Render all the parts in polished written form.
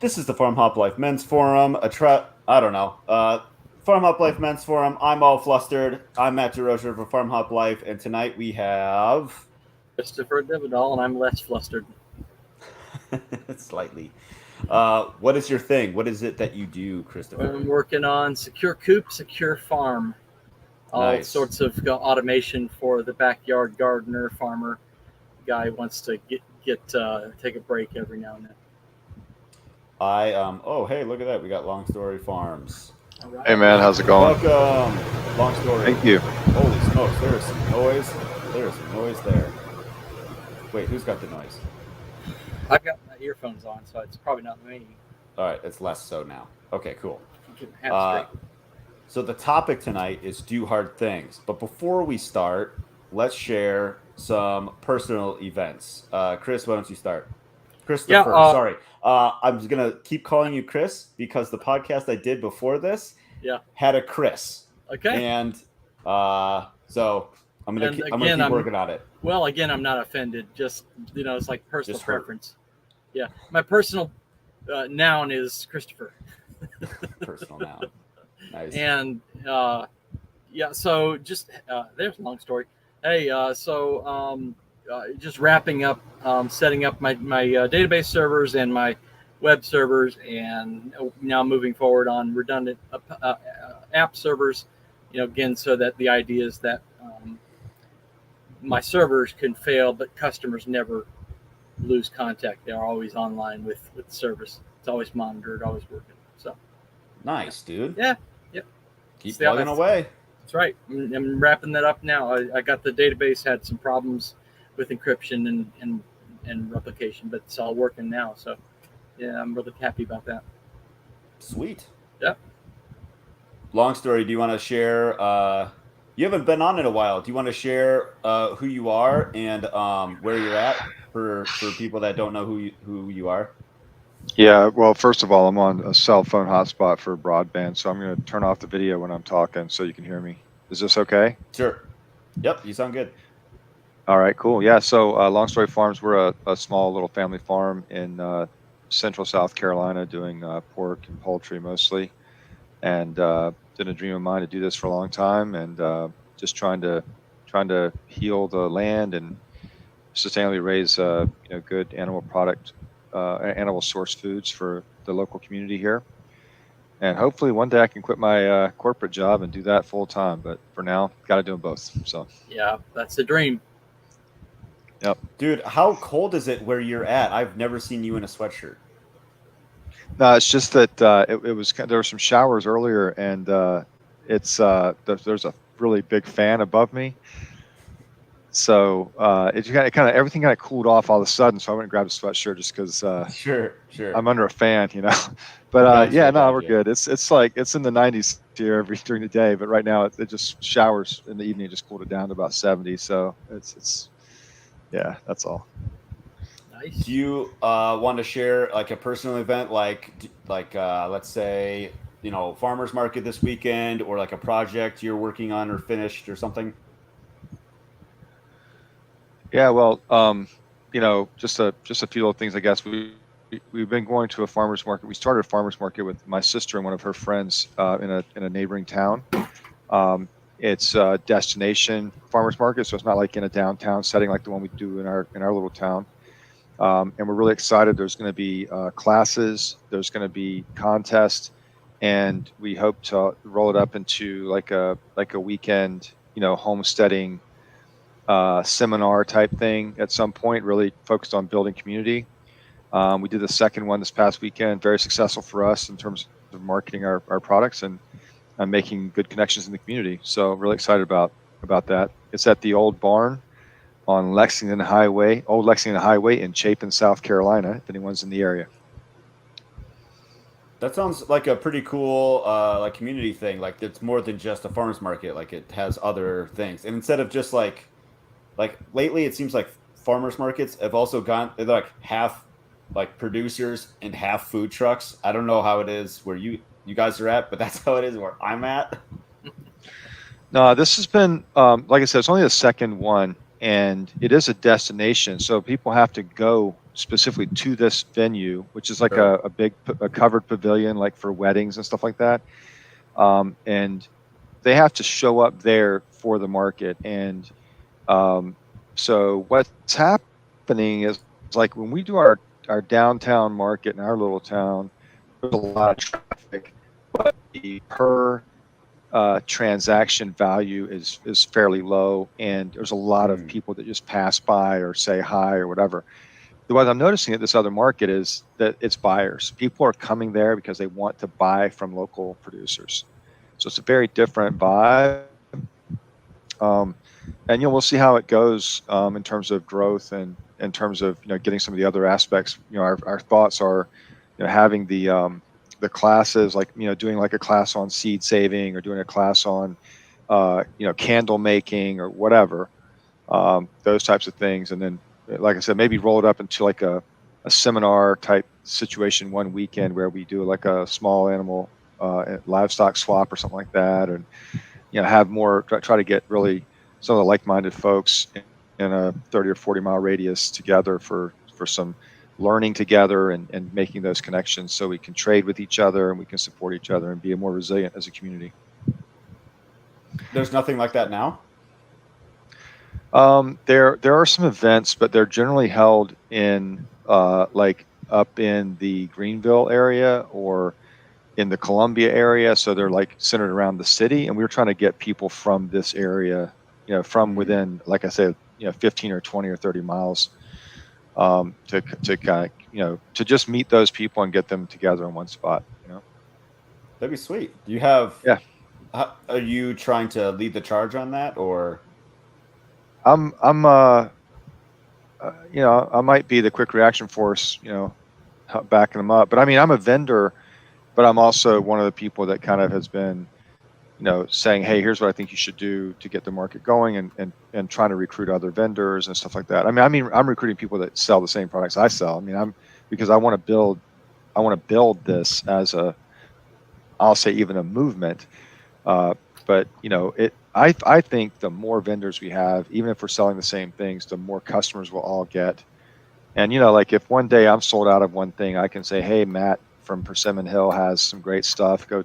This is the FarmHopLife Men's Forum. I don't know. FarmHopLife Men's Forum. I'm all flustered. I'm Matt DeRocher for FarmHopLife, and tonight we have Christopher Vidal, and I'm less flustered. slightly. What is your thing? What is it that you do, Christopher? I'm working on secure coop, secure farm, all Nice. sorts of automation for the backyard gardener farmer guy who wants to take a break every now and then. Oh, hey, look at that. We got Long Story Farms. All right. Hey man, how's it going? Welcome, Long Story. Thank you. Holy smokes, there is some noise. There is some noise there. Wait, who's got the noise? I've got my earphones on, so it's probably not me. All right, it's less so now. Okay, cool. Get my hat straight. So the topic tonight is do hard things. But before we start, let's share some personal events. Chris, why don't you start? Christopher, sorry. I'm just going to keep calling you Chris because the podcast I did before this had a Chris. Okay. And so I'm going to keep working on it. Well, again, I'm not offended. Just, it's like personal Just preference. Yeah. My personal noun is Christopher. Personal noun. Nice. And so just there's a long story. Hey, just wrapping up, setting up my database servers and my web servers, and now moving forward on redundant app servers. Again, so that the idea is that my servers can fail, but customers never lose contact. They're always online with service. It's always monitored, always working. So nice, dude. Yeah. Yep. Keep plugging away. That's right. I'm wrapping that up now. I got the database had some problems with encryption and replication, but it's all working now. So yeah, I'm really happy about that. Sweet. Yep. Long story. Do you want to share? You haven't been on in a while. Do you want to share who you are and where you're at for people that don't know who you are? Yeah, well, first of all, I'm on a cell phone hotspot for broadband, so I'm going to turn off the video when I'm talking so you can hear me. Is this okay? Sure. Yep, you sound good. All right, cool. Yeah, so Long Story Farms, we're a small little family farm in central South Carolina doing pork and poultry mostly. And been a dream of mine to do this for a long time, and just trying to heal the land and sustainably raise good animal source foods for the local community here. And hopefully one day I can quit my corporate job and do that full time. But for now, got to do them both. So yeah, that's the dream. Yep. Dude, how cold is it where you're at? I've never seen you in a sweatshirt. No, it's just that there were some showers earlier, and there's a really big fan above me. So everything kind of cooled off all of a sudden. So I went and grabbed a sweatshirt just because Sure. I'm under a fan, But we're good. It's in the 90s here during the day, but right now it just showers in the evening, just cooled it down to about 70. So it's that's all. Nice. Do you want to share like a personal event, like let's say farmers market this weekend, or like a project you're working on or finished or something? Yeah, well, just a few little things, I guess. We've been going to a farmers market. We started a farmers market with my sister and one of her friends in a neighboring town. It's a destination farmers market, so it's not like in a downtown setting like the one we do in our little town. And we're really excited. There's going to be classes. There's going to be contests, and we hope to roll it up into like a weekend, homesteading seminar type thing at some point, really focused on building community. We did the second one this past weekend, very successful for us in terms of marketing our products and making good connections in the community. So really excited about that. It's at the old barn on old Lexington Highway in Chapin, South Carolina, if anyone's in the area. That sounds like a pretty cool like community thing. Like it's more than just a farmers market. Like it has other things. And instead of just like lately, it seems like farmers markets have also they're like half like producers and half food trucks. I don't know how it is where you guys are at, but that's how it is where I'm at. No, this has been like I said, it's only the second one, and it is a destination, so people have to go specifically to this venue, which is like Sure. a big a covered pavilion, like for weddings and stuff like that. And they have to show up there for the market. And so what's happening is like when we do our downtown market in our little town, there's a lot of traffic, but the per transaction value is fairly low, and there's a lot of people that just pass by or say hi or whatever. What I'm noticing at this other market is that it's buyers. People are coming there because they want to buy from local producers. So it's a very different vibe. And we'll see how it goes in terms of growth and in terms of getting some of the other aspects. Our thoughts are having the classes, like doing like a class on seed saving or doing a class on candle making or whatever, those types of things. And then, like I said, maybe roll it up into like a seminar type situation one weekend where we do like a small animal livestock swap or something like that, and have more try to get really some of the like-minded folks in a 30 or 40 mile radius together for some learning together and making those connections so we can trade with each other and we can support each other and be more resilient as a community. There's nothing like that now? There are some events, but they're generally held in like up in the Greenville area or in the Columbia area. So they're like centered around the city, and we were trying to get people from this area, from within, like I said, 15 or 20 or 30 miles, to kind of, to just meet those people and get them together in one spot. That'd be sweet. Do you have? Yeah. Are you trying to lead the charge on that, or? I'm I might be the quick reaction force, backing them up. But I mean, I'm a vendor, but I'm also one of the people that kind of has been, saying, hey, here's what I think you should do to get the market going, and trying to recruit other vendors and stuff like that. I mean, I'm recruiting people that sell the same products I sell. I mean, because I want to build this as I'll say even a movement. But I think the more vendors we have, even if we're selling the same things, the more customers we'll all get. And like if one day I'm sold out of one thing, I can say, hey, Matt from Persimmon Hill has some great stuff. Go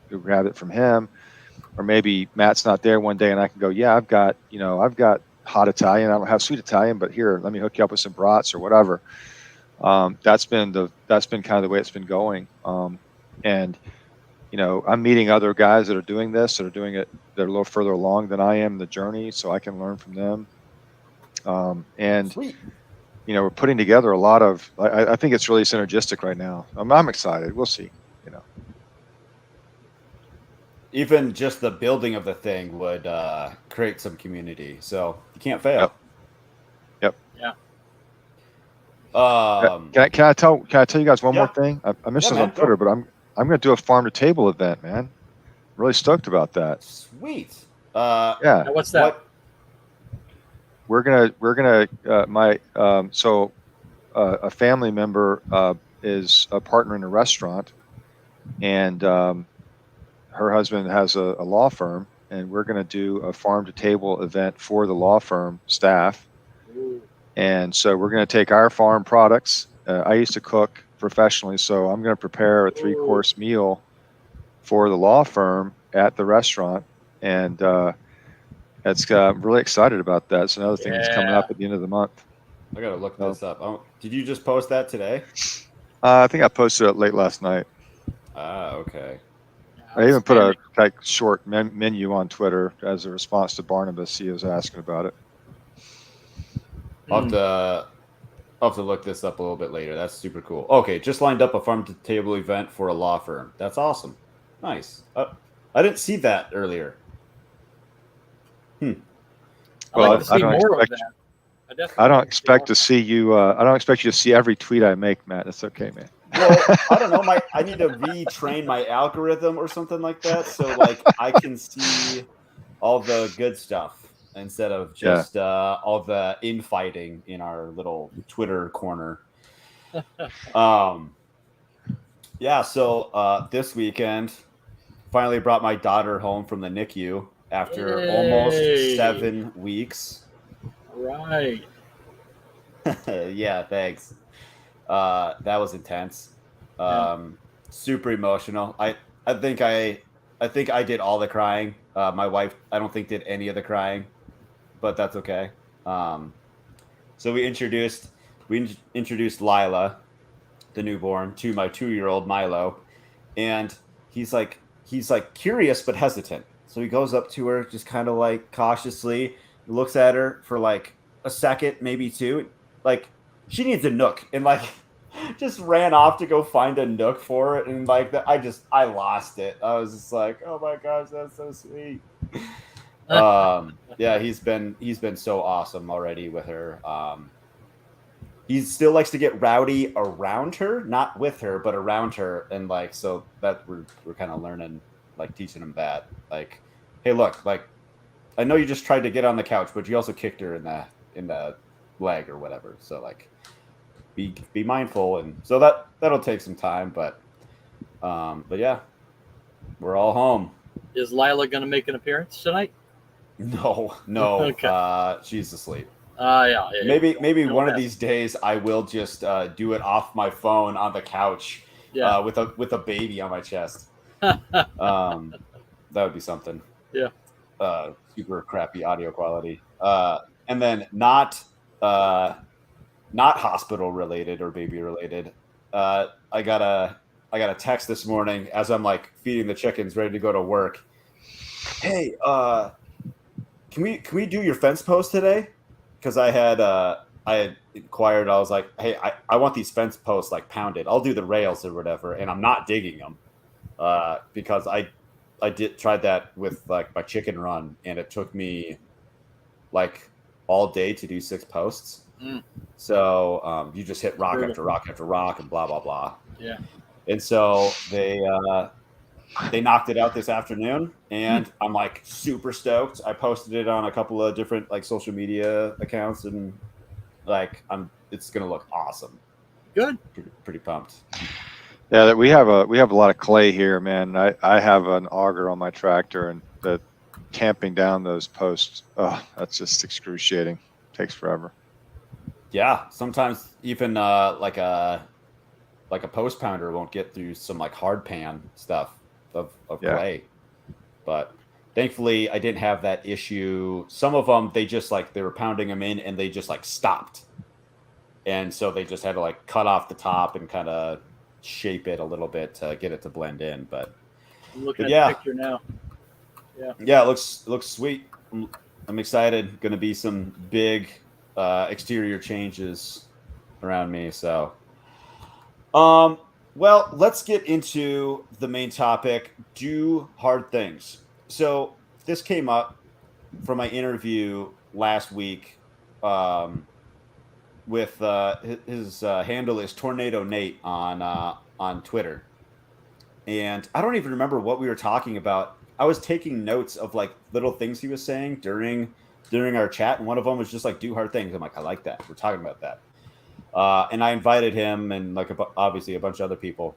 grab it from him. Or maybe Matt's not there one day, and I can go, yeah, I've got hot Italian. I don't have sweet Italian, but here, let me hook you up with some brats or whatever. That's been kind of the way it's been going. And I'm meeting other guys that are doing this, that are doing it, they're a little further along than I am in the journey, so I can learn from them. And Sweet. we're putting together a lot of. I think it's really synergistic right now. I'm excited. We'll see. Even just the building of the thing would create some community, so you can't fail. Yep. Yeah. Can I tell you guys one more thing? I mentioned Yeah, this on Twitter, but I'm going to do a farm to table event, man. I'm really stoked about that. Sweet. Yeah. Now what's that? We're gonna a family member is a partner in a restaurant, and her husband has a law firm, and we're going to do a farm to table event for the law firm staff. Ooh. And so we're going to take our farm products. I used to cook professionally, so I'm going to prepare a 3-course meal for the law firm at the restaurant. And I'm really excited about that. It's another thing that's coming up at the end of the month. I got to look this up. Did you just post that today? I think I posted it late last night. Okay. I even put a short menu on Twitter as a response to Barnabas. He was asking about it. I'll have to look this up a little bit later. That's super cool. Okay, just lined up a farm to table event for a law firm. That's awesome. Nice. I didn't see that earlier. I'd like to see more of that. I don't expect to see you. I don't expect you to see every tweet I make, Matt. That's okay, man. Well, I don't know. I need to retrain my algorithm or something like that, so like I can see all the good stuff instead of just all the infighting in our little Twitter corner. Yeah. So this weekend, finally brought my daughter home from the NICU after almost 7 weeks. Right. Yeah, thanks. That was intense. Yeah. Super emotional. I think I think I did all the crying. My wife, I don't think did any of the crying, but that's okay. Um, so we introduced Lila, the newborn, to my 2-year-old Milo, and he's like curious but hesitant. So he goes up to her, just kind of like cautiously, looks at her for like a second, maybe two. Like she needs a nook, and like just ran off to go find a nook for it, and like that, I lost it. I was just like, oh my gosh, that's so sweet. Yeah, he's been so awesome already with her. He still likes to get rowdy around her, not with her, but around her, and like so that we're kind of learning, like teaching him that, like, hey, look, like I know you just tried to get on the couch, but you also kicked her in the leg or whatever. So like, be mindful, and so that'll take some time, but yeah, we're all home. Is Lila going to make an appearance tonight? No, no, Okay. she's asleep. Yeah. Maybe Feel one of bad. these days I will just do it off my phone on the couch, Yeah. with a baby on my chest. Um, that would be something. Yeah. Super crappy audio quality. And then not hospital related or baby related. Uh, I got a I got a text this morning as I'm like feeding the chickens, ready to go to work. Hey, can we do your fence post today? Because I had inquired. I was like, hey, I want these fence posts like pounded. I'll do the rails or whatever, and I'm not digging them, because I did tried that with like my chicken run, and it took me like all day to do 6 posts. Mm, So you just hit rock brutal. after rock after rock and blah blah blah. Yeah. And so they knocked it out this afternoon, Mm, and I'm like super stoked. I posted it on a couple of different like social media accounts, and like it's gonna look awesome. good. Pretty pumped. Yeah, that we have a lot of clay here, man. I have an auger on my tractor, and the tamping down those posts, oh, that's just excruciating. Takes forever. Yeah, sometimes even like a post pounder won't get through some like hard pan stuff of Yeah. clay. But thankfully I didn't have that issue. Some of them they were pounding them in and they just like stopped, and so they just had to like cut off the top and kind of shape it a little bit to get it to blend in. But I'm looking but at the yeah, picture now. Yeah. yeah, it looks sweet. I'm excited. Going to be some big exterior changes around me. So um, well, let's get into the main topic. Do hard things. So this came up from my interview last week, um, with his handle is Tornado Nate on Twitter, and I don't even remember what we were talking about. I was taking notes of like little things he was saying during our chat, and one of them was just like do hard things. I'm like, I like that. We're talking about that, and I invited him and like obviously a bunch of other people,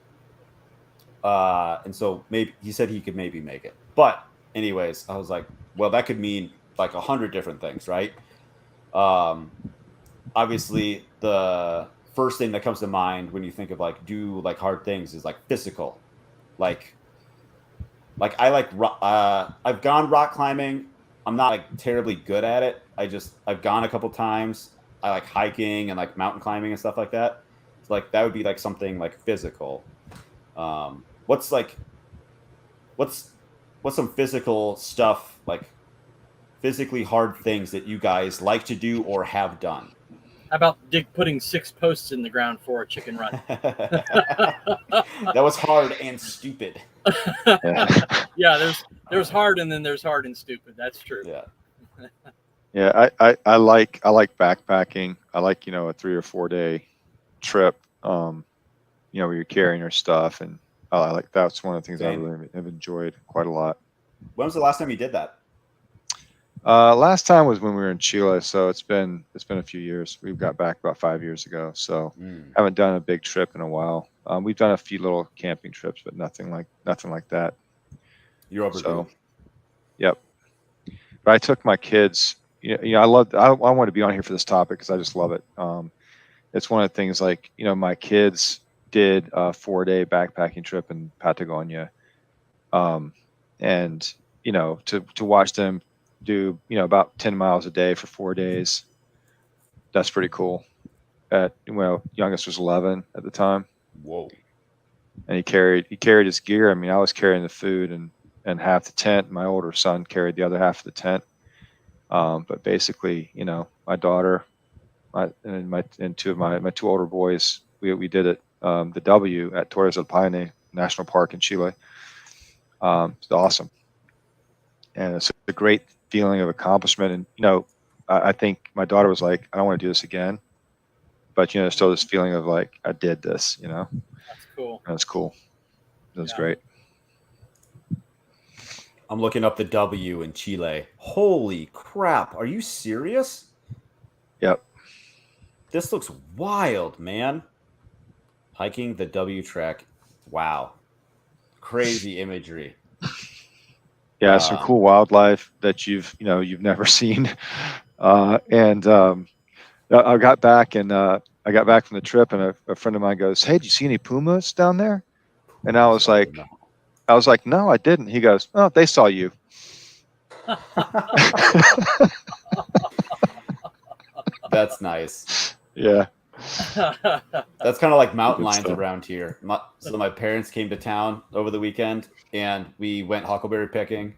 and so maybe he said he could maybe make it. But anyways, I was like, well, that could mean like 100 different things, right? Um, Obviously the first thing that comes to mind when you think of like do like hard things is like physical, like I've gone rock climbing. I'm not like terribly good at it. I've gone a couple times. I like hiking and like mountain climbing and stuff like that. So like that would be like something like physical. What's like what's what's some physical stuff, like physically hard things that you guys like to do or have done? How about putting 6 posts in the ground for a chicken run? That was hard and stupid. Yeah. Yeah, there's hard and then there's hard and stupid. That's true. Yeah. Yeah, I like backpacking. I like, a 3 or 4 day trip, where you're carrying your stuff, and I like that's one of the things I Same. really have enjoyed quite a lot. When was the last time you did that? Last time was when we were in Chile, so it's been a few years. We got back about 5 years ago, so Mm. haven't done a big trip in a while. We've done a few little camping trips, but nothing like that. You're overdue. So, yep. But I took my kids. I want to be on here for this topic because I just love it. it's one of the things like, my kids did a 4-day backpacking trip in Patagonia. And, to watch them do, about 10 miles a day for 4 days, that's pretty cool. Youngest was 11 at the time. Whoa. And he carried his gear. I mean, I was carrying the food and half the tent. My older son carried the other half of the tent. But basically, my daughter, and two of my two older boys, we did it, the W at Torres del Paine National Park in Chile. It's awesome, and it's a great feeling of accomplishment. And I think my daughter was like, I don't want to do this again, but still this feeling of like, I did this. That's cool. That's cool. That's Yeah. great. I'm looking up the W in Chile. Holy crap! Are you serious? Yep. This looks wild, man. Hiking the W track. Wow. Crazy imagery. Yeah, some cool wildlife that you've never seen. And I got back from the trip, and a friend of mine goes, "Hey, did you see any pumas down there?" And I was like, "No, I didn't." He goes, "Oh, they saw you." That's nice. Yeah. That's kind of like mountain Good lions stuff. around here. So my parents came to town over the weekend, and we went huckleberry picking.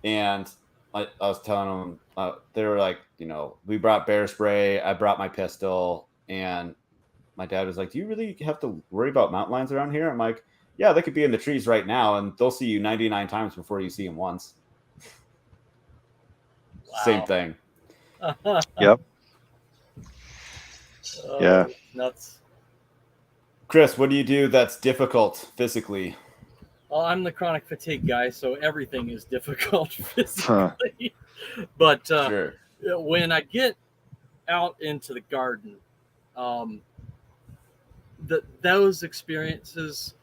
And I was telling them, they were like, we brought bear spray. I brought my pistol, and my dad was like, "Do you really have to worry about mountain lions around here?" I'm like, "Yeah, they could be in the trees right now, and they'll see you 99 times before you see them once." Wow. Same thing. Yep. Yeah. Nuts. Chris, what do you do that's difficult physically? Well, I'm the chronic fatigue guy, so everything is difficult physically. But Sure. when I get out into the garden, those experiences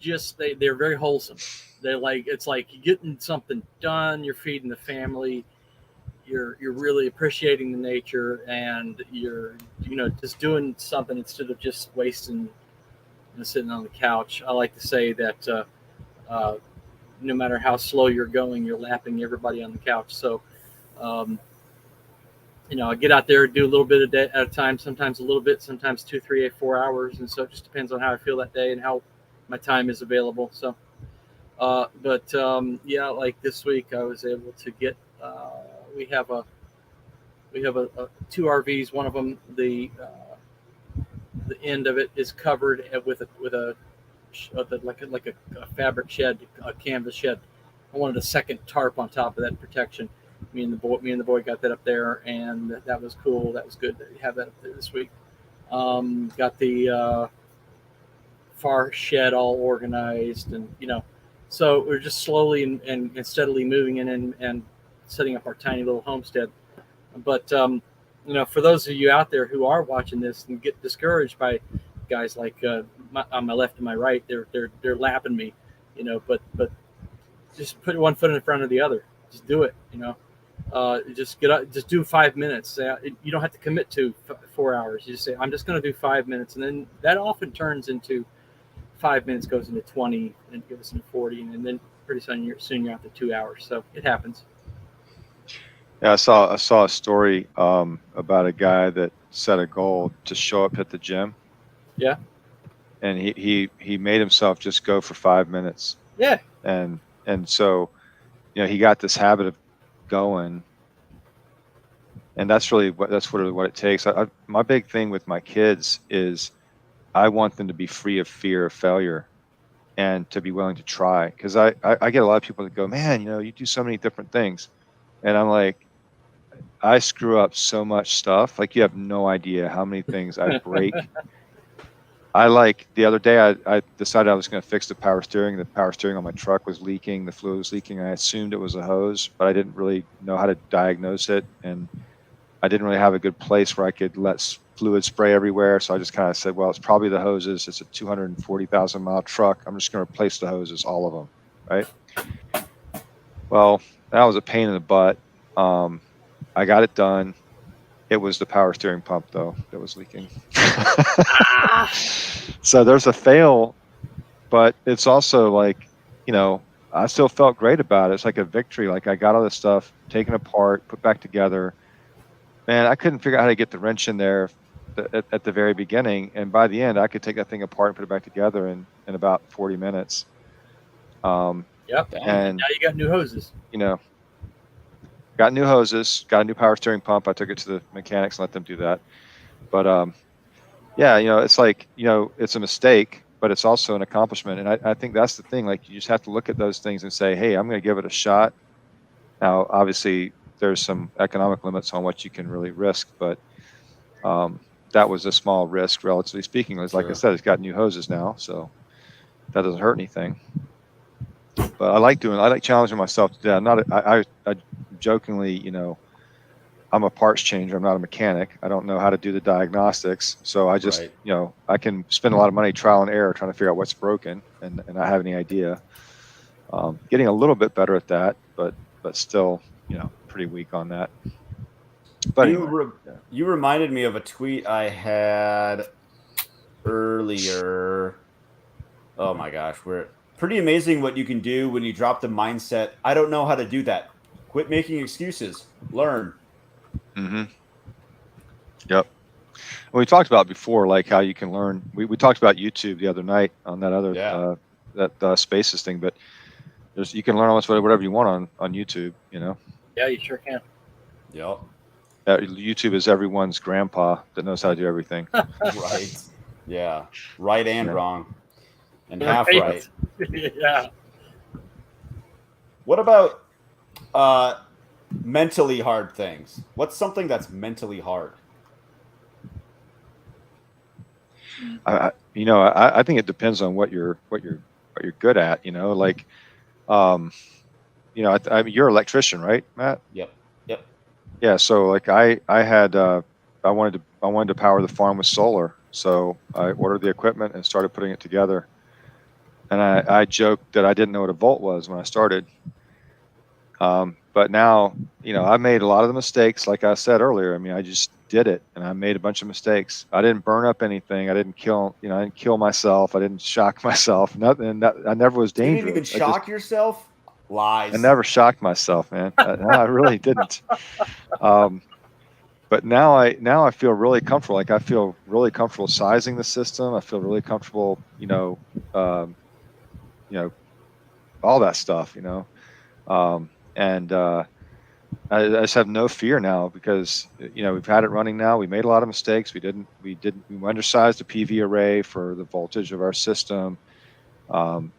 they're very wholesome. It's like you're getting something done, you're feeding the family, you're really appreciating the nature, and you're just doing something instead of just wasting sitting on the couch. I like to say that no matter how slow you're going, you're lapping everybody on the couch. So I get out there, do a little bit at a time, sometimes a little bit, sometimes 2, 3, 4 hours. And so it just depends on how I feel that day and how my time is available. So, like this week I was able to get, we have two RVs. One of them, the end of it is covered with a fabric shed, a canvas shed. I wanted a second tarp on top of that protection. Me and the boy got that up there, and that was cool. That was good to have that up there this week. Got the far shed all organized, and so we're just slowly and steadily moving in and setting up our tiny little homestead. But for those of you out there who are watching this and get discouraged by guys like on my left and my right, they're lapping me, but just put one foot in front of the other. Just do it, just get up, just do 5 minutes. You don't have to commit to 4 hours. You just say, I'm just going to do 5 minutes. And then that often turns into 5 minutes goes into 20 and gives us into 40. And then pretty soon you're out to 2 hours. So it happens. Yeah, I saw a story about a guy that set a goal to show up at the gym. Yeah. And he made himself just go for 5 minutes. Yeah. And so, he got this habit of going, and that's really what it takes. My big thing with my kids is I want them to be free of fear of failure and to be willing to try. Because I get a lot of people that go, man, you do so many different things, and I'm like, I screw up so much stuff. Like, you have no idea how many things I break. The other day, I decided I was going to fix the power steering. The power steering on my truck was leaking. The fluid was leaking. I assumed it was a hose, but I didn't really know how to diagnose it. And I didn't really have a good place where I could let fluid spray everywhere. So I just kind of said, well, it's probably the hoses. It's a 240,000 mile truck. I'm just going to replace the hoses, all of them. Right. Well, that was a pain in the butt. I got it done. It was the power steering pump, though, that was leaking. Ah, So there's a fail, but it's also like, I still felt great about it. It's like a victory. Like I got all this stuff taken apart, put back together. Man, I couldn't figure out how to get the wrench in there at the very beginning. And by the end, I could take that thing apart and put it back together in about 40 minutes. yep. Dang. And And, now you got new hoses. got new hoses, got a new power steering pump. I took it to the mechanics and let them do that. But yeah, it's like, it's a mistake, but it's also an accomplishment. And I think that's the thing. Like, you just have to look at those things and say, hey, I'm going to give it a shot. Now, obviously, there's some economic limits on what you can really risk, but that was a small risk, relatively speaking. Like I Sure. said, it's got new hoses now, so that doesn't hurt anything. But I like challenging myself to do that. I'm not, I jokingly, I'm a parts changer. I'm not a mechanic. I don't know how to do the diagnostics. So I just, Right. I can spend a lot of money trial and error trying to figure out what's broken and not have any idea. Getting a little bit better at that, but still, pretty weak on that. But anyway, You reminded me of a tweet I had earlier. Oh my gosh, we're pretty amazing what you can do when you drop the mindset. I don't know how to do that. Quit making excuses. Learn. mm-hmm. Yep. We talked about before, like how you can learn. We talked about YouTube the other night on that other Yeah. that Spaces thing, but you can learn almost whatever you want on YouTube. Yeah, you sure can. Yep. YouTube is everyone's grandpa that knows how to do everything. Right. Yeah. Right and Yeah. wrong. And half right. Yeah. What about mentally hard things? What's something that's mentally hard? I think it depends on what you're good at. Like, I mean, you're an electrician, right, Matt? Yep. Yep. Yeah. So like I had I wanted to power the farm with solar, so I ordered the equipment and started putting it together. And I joked that I didn't know what a volt was when I started. But now, I made a lot of the mistakes, like I said earlier. I mean, I just did it, and I made a bunch of mistakes. I didn't burn up anything. I didn't kill myself. I didn't shock myself. Nothing. I never was You dangerous. didn't even shock yourself? Lies. I never shocked myself, man. No, I really didn't. But now I feel really comfortable. Like I feel really comfortable sizing the system. I feel really comfortable, all that stuff, and I just have no fear now because we've had it running now. We made a lot of mistakes. We undersized the PV array for the voltage of our system. That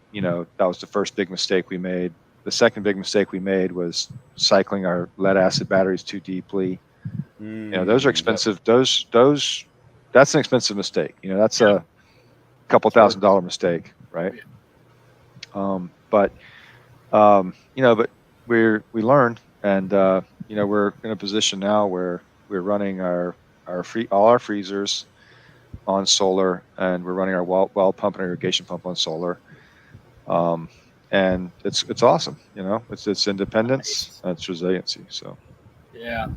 was the first big mistake we made. The second big mistake we made was cycling our lead acid batteries too deeply. Those are expensive. Yep. That's an expensive mistake. That's a couple $1,000 mistake, right? But we learned, and we're in a position now where we're running all our freezers on solar, and we're running our well pump and irrigation pump on solar. And it's awesome. It's independence, and it's resiliency. So Yeah.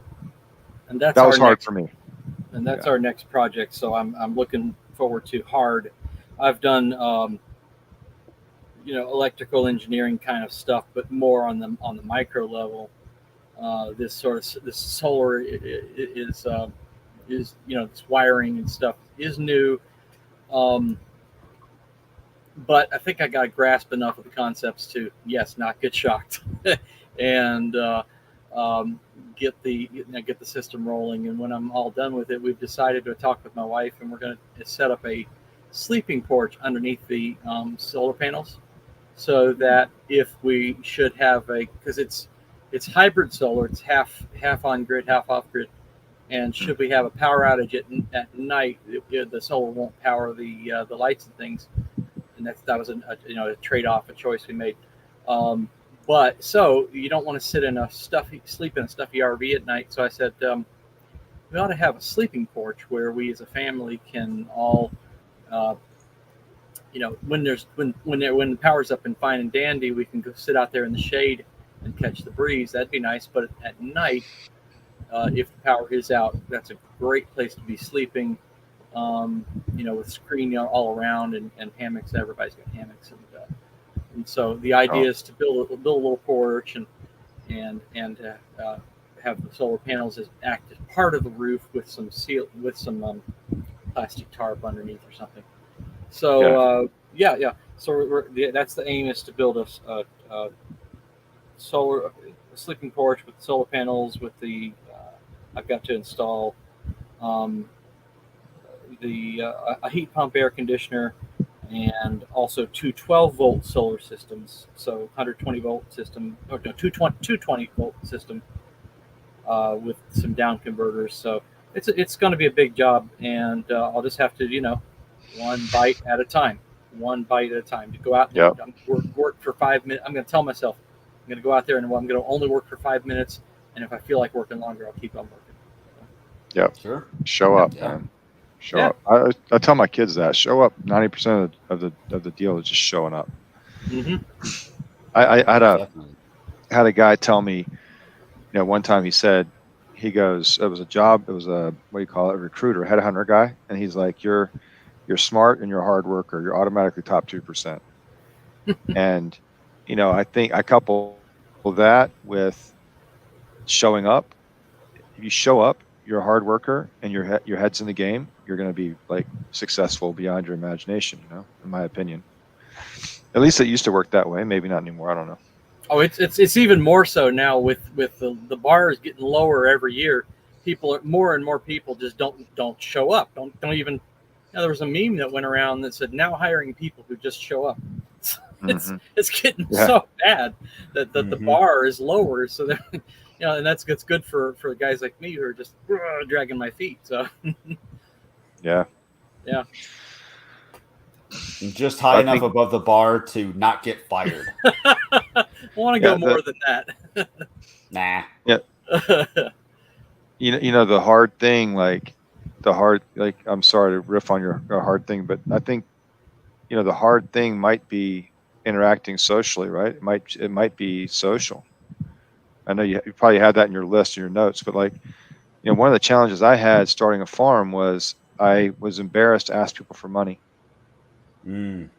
And that's that was our hard next, for me. and that's our next project. So I'm looking forward to hard. I've done electrical engineering kind of stuff, but more on the micro level. This solar is this wiring and stuff is new, but I think I got grasp enough of the concepts to not get shocked and get the system rolling. And when I'm all done with it, we've decided to talk with my wife, and we're going to set up a sleeping porch underneath the solar panels, so that if we should have because it's hybrid solar, it's half on grid, half off grid, and should we have a power outage at night, the solar won't power the lights and things, and that was a trade off, a choice we made. But so you don't want to sleep in a stuffy RV at night. So I said we ought to have a sleeping porch where we as a family can all when the power's up and fine and dandy, we can go sit out there in the shade and catch the breeze. That'd be nice. But at night, if the power is out, that's a great place to be sleeping. with screen all around and hammocks. Everybody's got hammocks, and so the idea is to build a little porch and have the solar panels act as part of the roof with some plastic tarp underneath or something. So So that's the aim, is to build a sleeping porch with solar panels. With I've got to install a heat pump, air conditioner, and also two 12-volt solar systems. So 120-volt system, or no, 220-volt system with some down converters. So it's going to be a big job, and I'll just have to, one bite at a time. To go out and work for 5 minutes. I'm going to tell myself I'm going to go out there and I'm going to only work for 5 minutes. And if I feel like working longer, I'll keep on working. Yep. Sure. Show up, man. Show up. I tell my kids that. Show up. 90% of the deal is just showing up. Mm-hmm. I had a guy tell me, one time he goes, it was a job, it was a recruiter, headhunter guy, and he's like, you're smart and you're a hard worker. You're automatically top 2%. And, I think I couple that with showing up. If you show up, you're a hard worker and your head's in the game, you're going to be like successful beyond your imagination, in my opinion. At least it used to work that way. Maybe not anymore. I don't know. Oh, it's even more so now with the bars getting lower every year. More and more people just don't show up. Don't even. There was a meme that went around that said, "Now hiring people who just show up." It's getting so bad that the bar is lower. So that and that's good for guys like me who are just dragging my feet. So yeah. Just high enough above the bar to not get fired. I want to go more than that. Nah. Yeah. The hard thing, I'm sorry to riff on your hard thing, but I think, the hard thing might be interacting socially, right? It might be social. I know you probably had that in your list, in your notes, but one of the challenges I had starting a farm was I was embarrassed to ask people for money. Mm.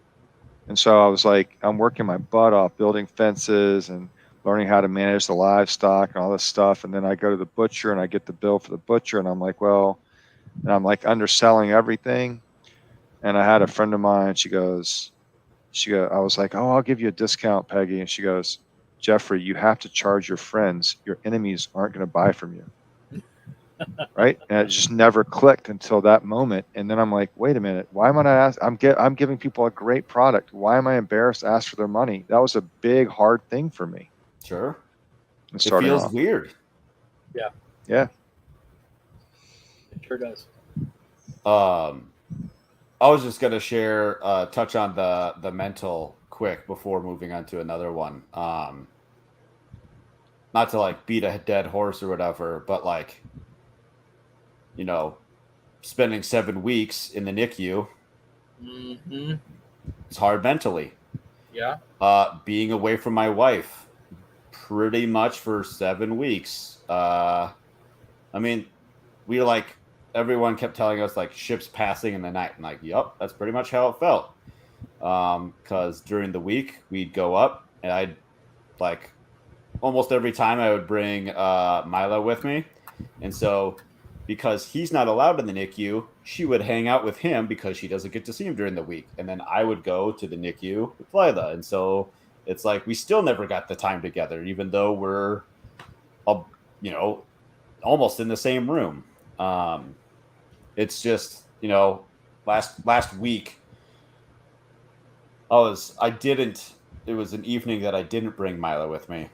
And so I was like, I'm working my butt off building fences and learning how to manage the livestock and all this stuff. And then I go to the butcher and I get the bill for the butcher. And I'm like, I'm like underselling everything. And I had a friend of mine, I was like, oh, I'll give you a discount, Peggy. And she goes, Jeffrey, you have to charge your friends. Your enemies aren't going to buy from you. Right. And it just never clicked until that moment. And then I'm like, wait a minute, why am I not asking? I'm giving people a great product. Why am I embarrassed to ask for their money? That was a big, hard thing for me. Sure. It feels weird. Yeah. Yeah. It sure does. I was just going to share, touch on the mental quick before moving on to another one. Not to beat a dead horse or whatever, but spending 7 weeks in the NICU, it's hard mentally. Yeah. Being away from my wife pretty much for 7 weeks. Everyone kept telling us ships passing in the night. And yup, that's pretty much how it felt. Because during the week we'd go up and I'd almost every time I would bring Mila with me. And so because he's not allowed in the NICU, she would hang out with him because she doesn't get to see him during the week. And then I would go to the NICU with Lila. And so it's we still never got the time together, even though we're, almost in the same room. It's just, last week it was an evening that I didn't bring Mila with me.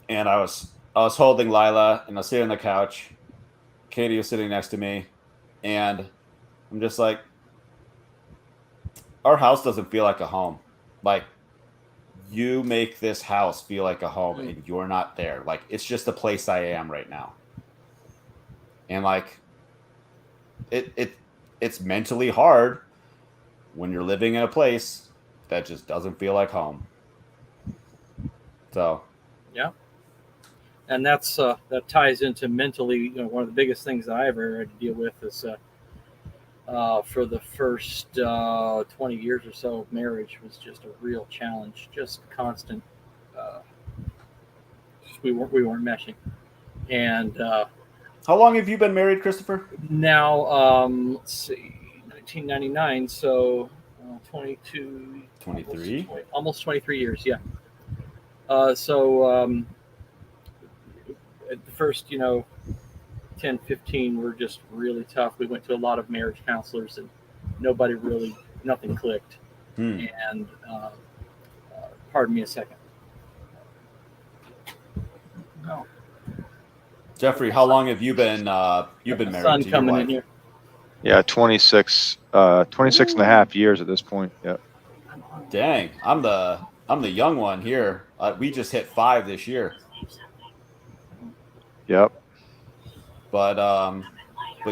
And I was holding Lila and I was sitting on the couch. Katie was sitting next to me, and I'm just like, our house doesn't feel like a home. You make this house feel like a home, and you're not there. It's just the place I am right now. And it's mentally hard when you're living in a place that just doesn't feel like home. So. Yeah. And that ties into mentally. One of the biggest things that I ever had to deal with is for the first 20 years or so of marriage was just a real challenge, just constant. Uh, we weren't meshing, and How long have you been married, Christopher? now let's see, 1999, so 22, 23. almost 23 years, yeah. At the first, 10, 15 were just really tough. We went to a lot of marriage counselors, and nothing clicked. Hmm. And pardon me a second. No. Jeffrey, how long have you been married Sun to your coming in wife? here. Yeah, 26 and a half years at this point. Yeah. Dang, I'm the young one here. We just hit 5 this year. Yep. But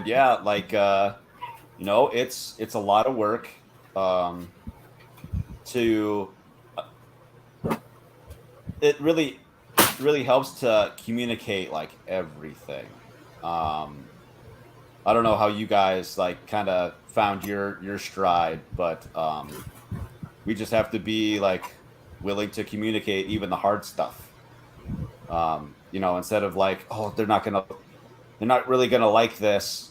yeah, like it's a lot of work to it really helps to communicate like everything. I don't know how you guys like kind of found your stride, but we just have to be like willing to communicate even the hard stuff. Instead of like, oh, they're not really gonna like this,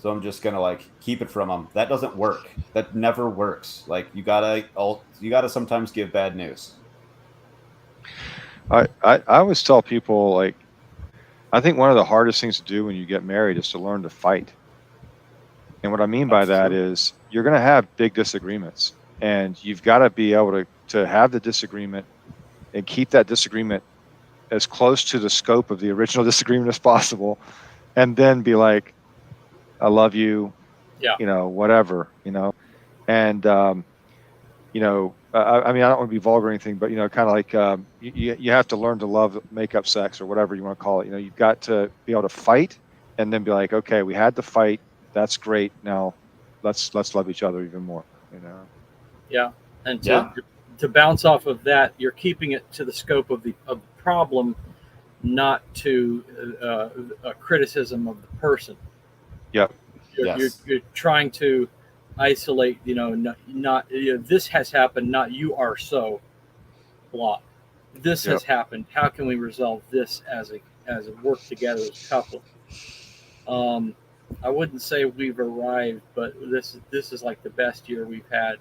so I'm just gonna like keep it from them. That doesn't work. That never works. Like you gotta sometimes give bad news. I always tell people, like, I think one of the hardest things to do when you get married is to learn to fight. And what I mean by That's that true. is you're going to have big disagreements, and you've got to be able to have the disagreement and keep that disagreement as close to the scope of the original disagreement as possible, and then be like, I love you, Yeah. Whatever, and I mean, I don't want to be vulgar or anything, but kind of like you have to learn to love makeup sex or whatever you want to call it. You've got to be able to fight, and then be like, okay, we had to fight. That's great. Now let's love each other even more. Yeah. And Yeah. to bounce off of that, you're keeping it to the scope of the problem, not to a criticism of the person. Yep. Yes. You're trying to isolate, not this has happened, not you are so blah. This Yep. has happened. How can we resolve this as a work together as a couple? I wouldn't say we've arrived, but this is like the best year we've had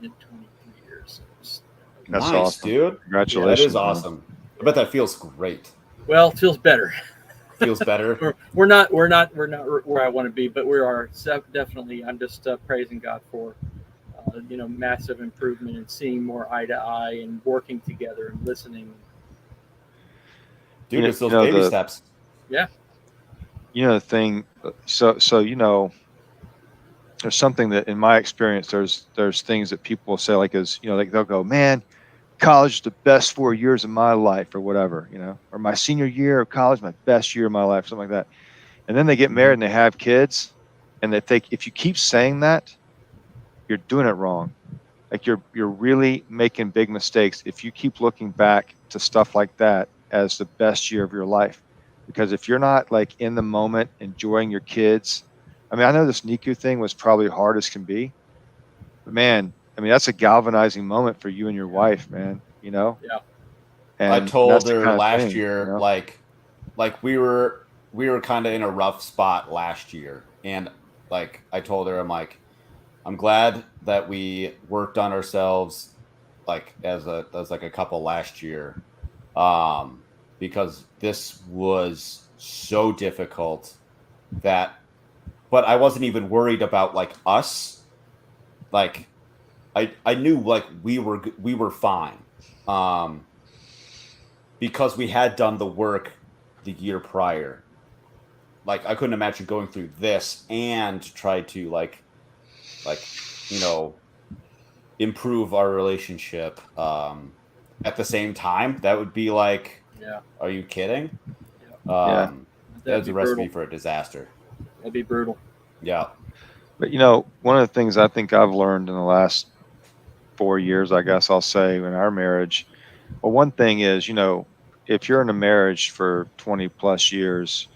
in 23 years. That's Nice, awesome. dude. Congratulations. That is man. awesome. I bet that feels great. Well, it feels better. Feels better. we're not where I want to be, but we are definitely. I'm just praising God for massive improvement and seeing more eye to eye and working together and listening. Dude, it's those baby steps. Yeah. The thing. So there's something that in my experience, there's things that people say like like they'll go, man, college is the best 4 years of my life or whatever, or my senior year of college, my best year of my life, something like that. And then they get married and they have kids, and if you keep saying that, you're doing it wrong. Like you're really making big mistakes if you keep looking back to stuff like that as the best year of your life. Because if you're not like in the moment enjoying your kids, I mean, I know this NICU thing was probably hard as can be, but man, I mean, that's a galvanizing moment for you and your wife, man, Yeah. And I told that's the her kind of last thing, year, like we were kind of in a rough spot last year, and like I told her, I'm glad that we worked on ourselves, like as like a couple last year, because this was so difficult but I wasn't even worried about like us, like I knew like we were fine, because we had done the work the year prior. Like I couldn't imagine going through this and try to like improve our relationship at the same time. That would be like, Yeah. are you kidding? Yeah. That's a recipe for a disaster. That'd be brutal. Yeah. But one of the things I think I've learned in the last 4 years, I guess I'll say, in our marriage, well, one thing is, if you're in a marriage for 20 plus years,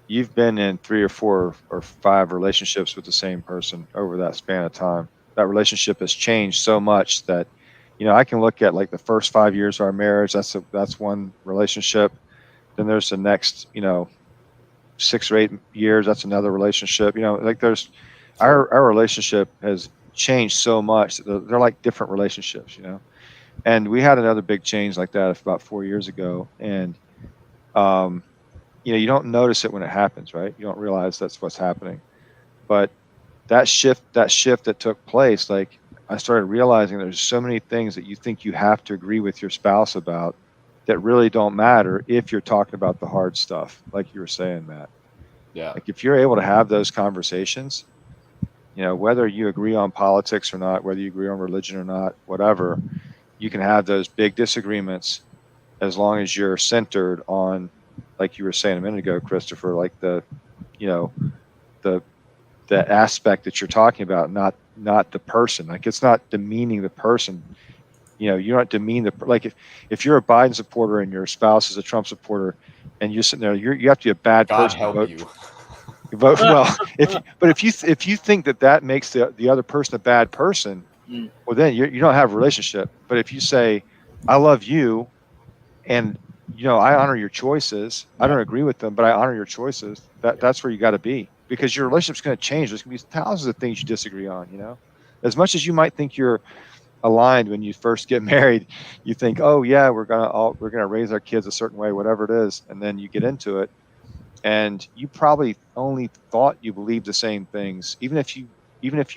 you've been in 3 or 4 or 5 relationships with the same person over that span of time. That relationship has changed so much that, I can look at like the first 5 years of our marriage. That's one relationship. Then there's the next, 6 or 8 years. That's another relationship. Like there's our relationship has changed so much. They're like different relationships. And we had another big change like that about 4 years ago. And you don't notice it when it happens, right? You don't realize that's what's happening. But that shift that took place, like I started realizing there's so many things that you think you have to agree with your spouse about that really don't matter if you're talking about the hard stuff, like you were saying, Matt. Yeah. Like if you're able to have those conversations, whether you agree on politics or not, whether you agree on religion or not, whatever, you can have those big disagreements as long as you're centered on, like you were saying a minute ago, Christopher, like the the aspect that you're talking about, not the person. Like it's not demeaning the person. You're not demean like if you're a Biden supporter and your spouse is a Trump supporter, and you're sitting there, you have to be a bad God person to help vote. you. Vote well. If you think that makes the other person a bad person, well then you don't have a relationship. But if you say, I love you, and I honor your choices. I don't agree with them, but I honor your choices. That's where you got to be, because your relationship's going to change. There's going to be thousands of things you disagree on. As much as you might think you're aligned when you first get married, you think, oh yeah, we're gonna raise our kids a certain way, whatever it is, and then you get into it, and you probably only thought you believed the same things, even if you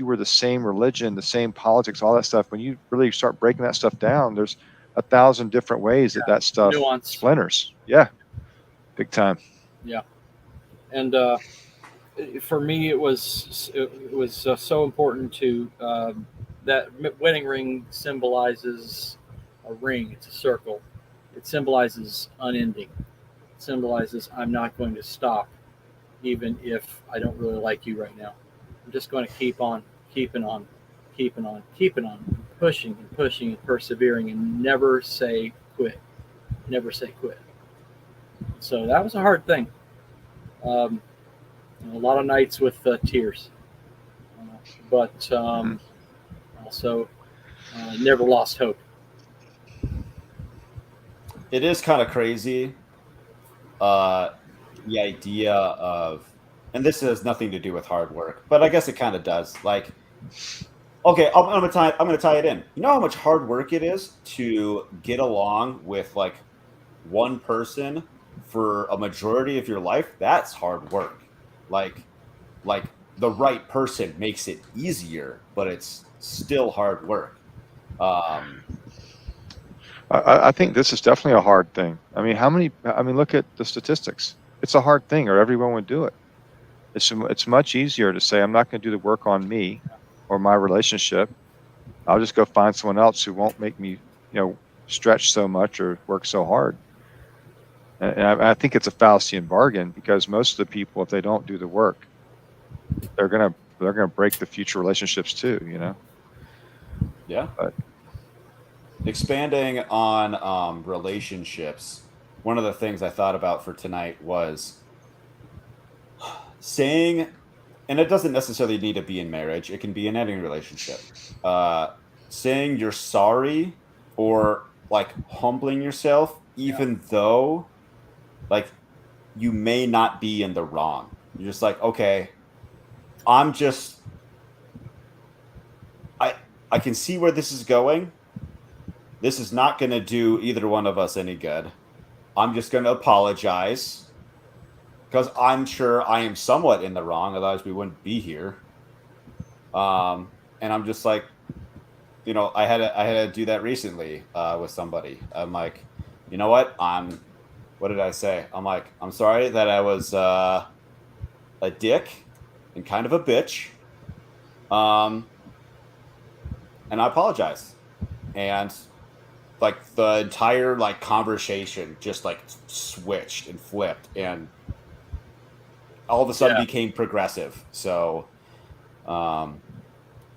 were the same religion, the same politics, all that stuff. When you really start breaking that stuff down, there's 1,000 different ways that stuff Nuance. splinters. Yeah, big time. Yeah, and for me, it was so important to that wedding ring symbolizes a ring. It's a circle. It symbolizes unending. It symbolizes I'm not going to stop, even if I don't really like you right now. I'm just going to keep on, keeping on, keeping on, keeping on, pushing and pushing and persevering, and never say quit. Never say quit. So that was a hard thing. Um, a lot of nights with tears, but also never lost hope. It is kind of crazy. The idea of, and this has nothing to do with hard work, but I guess it kind of does. Like, okay, I'm gonna tie it in. You know how much hard work it is to get along with like one person for a majority of your life? That's hard work. Like, like the right person makes it easier, but it's still hard work. Um, I think this is definitely a hard thing. I mean, look at the statistics. It's a hard thing, or everyone would do it. It's much easier to say, I'm not going to do the work on me or my relationship. I'll just go find someone else who won't make me, stretch so much or work so hard. And I think it's a fallacy in bargain, because most of the people, if they don't do the work, they're gonna break the future relationships too. yeah. But Expanding on relationships, one of the things I thought about for tonight was saying, and it doesn't necessarily need to be in marriage, it can be in any relationship, saying you're sorry, or like humbling yourself, even though like you may not be in the wrong. You're just like, okay, I'm just, I can see where this is going. This is not going to do either one of us any good. I'm just going to apologize, because I'm sure I am somewhat in the wrong. Otherwise, we wouldn't be here. And I'm just like, I had to do that recently with somebody. I'm like, you know what? What did I say? I'm like, I'm sorry that I was a dick and kind of a bitch. And I apologize. And like the entire like conversation just like switched and flipped, and all of a sudden became progressive. So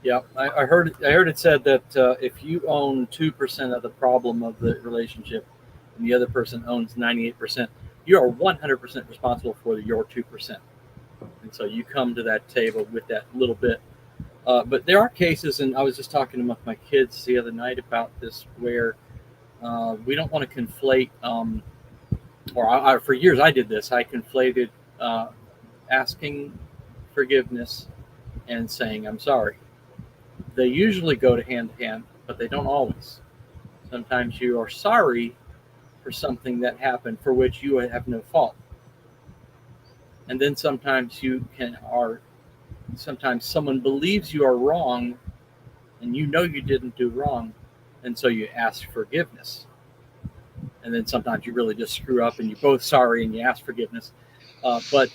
Yeah, I heard it said that if you own 2% of the problem of the relationship, and the other person owns 98%, you are 100% responsible for your 2%. And so you come to that table with that little bit. But there are cases, and I was just talking with my kids the other night about this, where we don't want to conflate, for years I did this. I conflated asking forgiveness and saying I'm sorry. They usually go to hand, but they don't always. Sometimes you are sorry for something that happened for which you have no fault. And then sometimes sometimes someone believes you are wrong and you know you didn't do wrong, and so you ask forgiveness. And then sometimes you really just screw up and you're both sorry and you ask forgiveness. But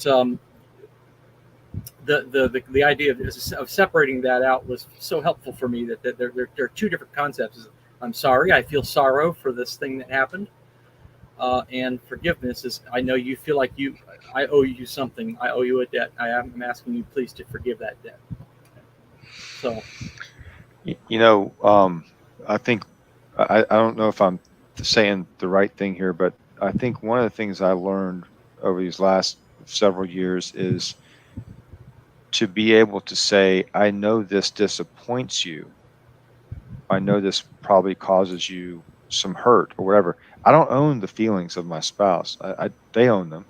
the idea of separating that out was so helpful for me, that there are two different concepts. I'm sorry, I feel sorrow for this thing that happened. And forgiveness is, I know you feel like I owe you something. I owe you a debt. I'm asking you please to forgive that debt. So, I think I don't know if I'm saying the right thing here, but I think one of the things I learned over these last several years is to be able to say, I know this disappoints you. I know this probably causes you some hurt or whatever. I don't own the feelings of my spouse. They own them.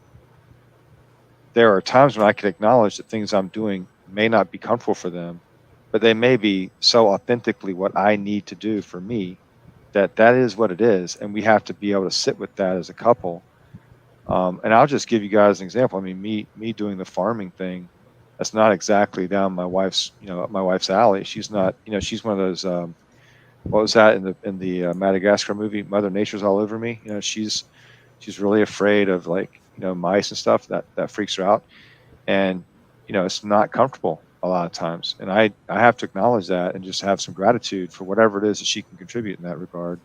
There are times when I can acknowledge that things I'm doing may not be comfortable for them, but they may be so authentically what I need to do for me that is what it is. And we have to be able to sit with that as a couple. And I'll just give you guys an example. I mean, me doing the farming thing, that's not exactly down my wife's alley. She's not, she's one of those, what was that in the Madagascar movie, Mother Nature's All Over Me. She's really afraid of, like, mice and stuff. That freaks her out. And, it's not comfortable a lot of times. And I have to acknowledge that and just have some gratitude for whatever it is that she can contribute in that regard.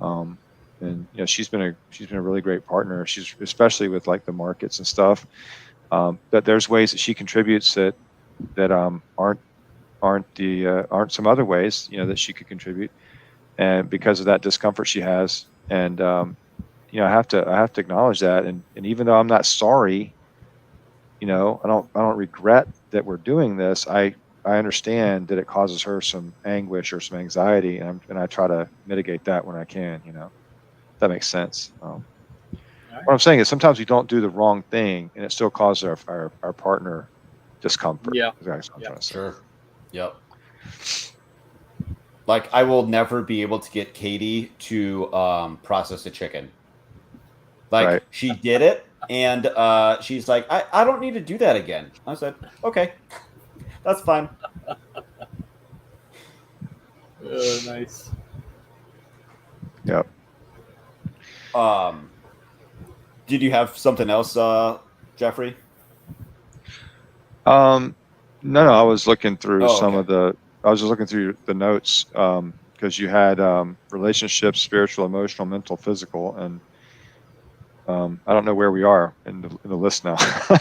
And she's been a really great partner. She's, especially with like the markets and stuff. But there's ways that she contributes that aren't some other ways that she could contribute, and because of that discomfort she has. And I have to acknowledge that. And even though I'm not sorry, I don't regret that we're doing this. I understand that it causes her some anguish or some anxiety, and I try to mitigate that when I can. If that makes sense. What I'm saying is sometimes we don't do the wrong thing and it still causes our partner discomfort. Yeah. That's what I'm trying to say. Sure. Yep. Like, I will never be able to get Katie to process a chicken. Like, Right. She did it, and she's like, I don't need to do that again. I said, okay, that's fine. Nice. Yep. Did you have something else, Jeffrey? No, I was looking through Okay. I was just looking through the notes, because you had relationships, spiritual, emotional, mental, physical, and I don't know where we are in the list now.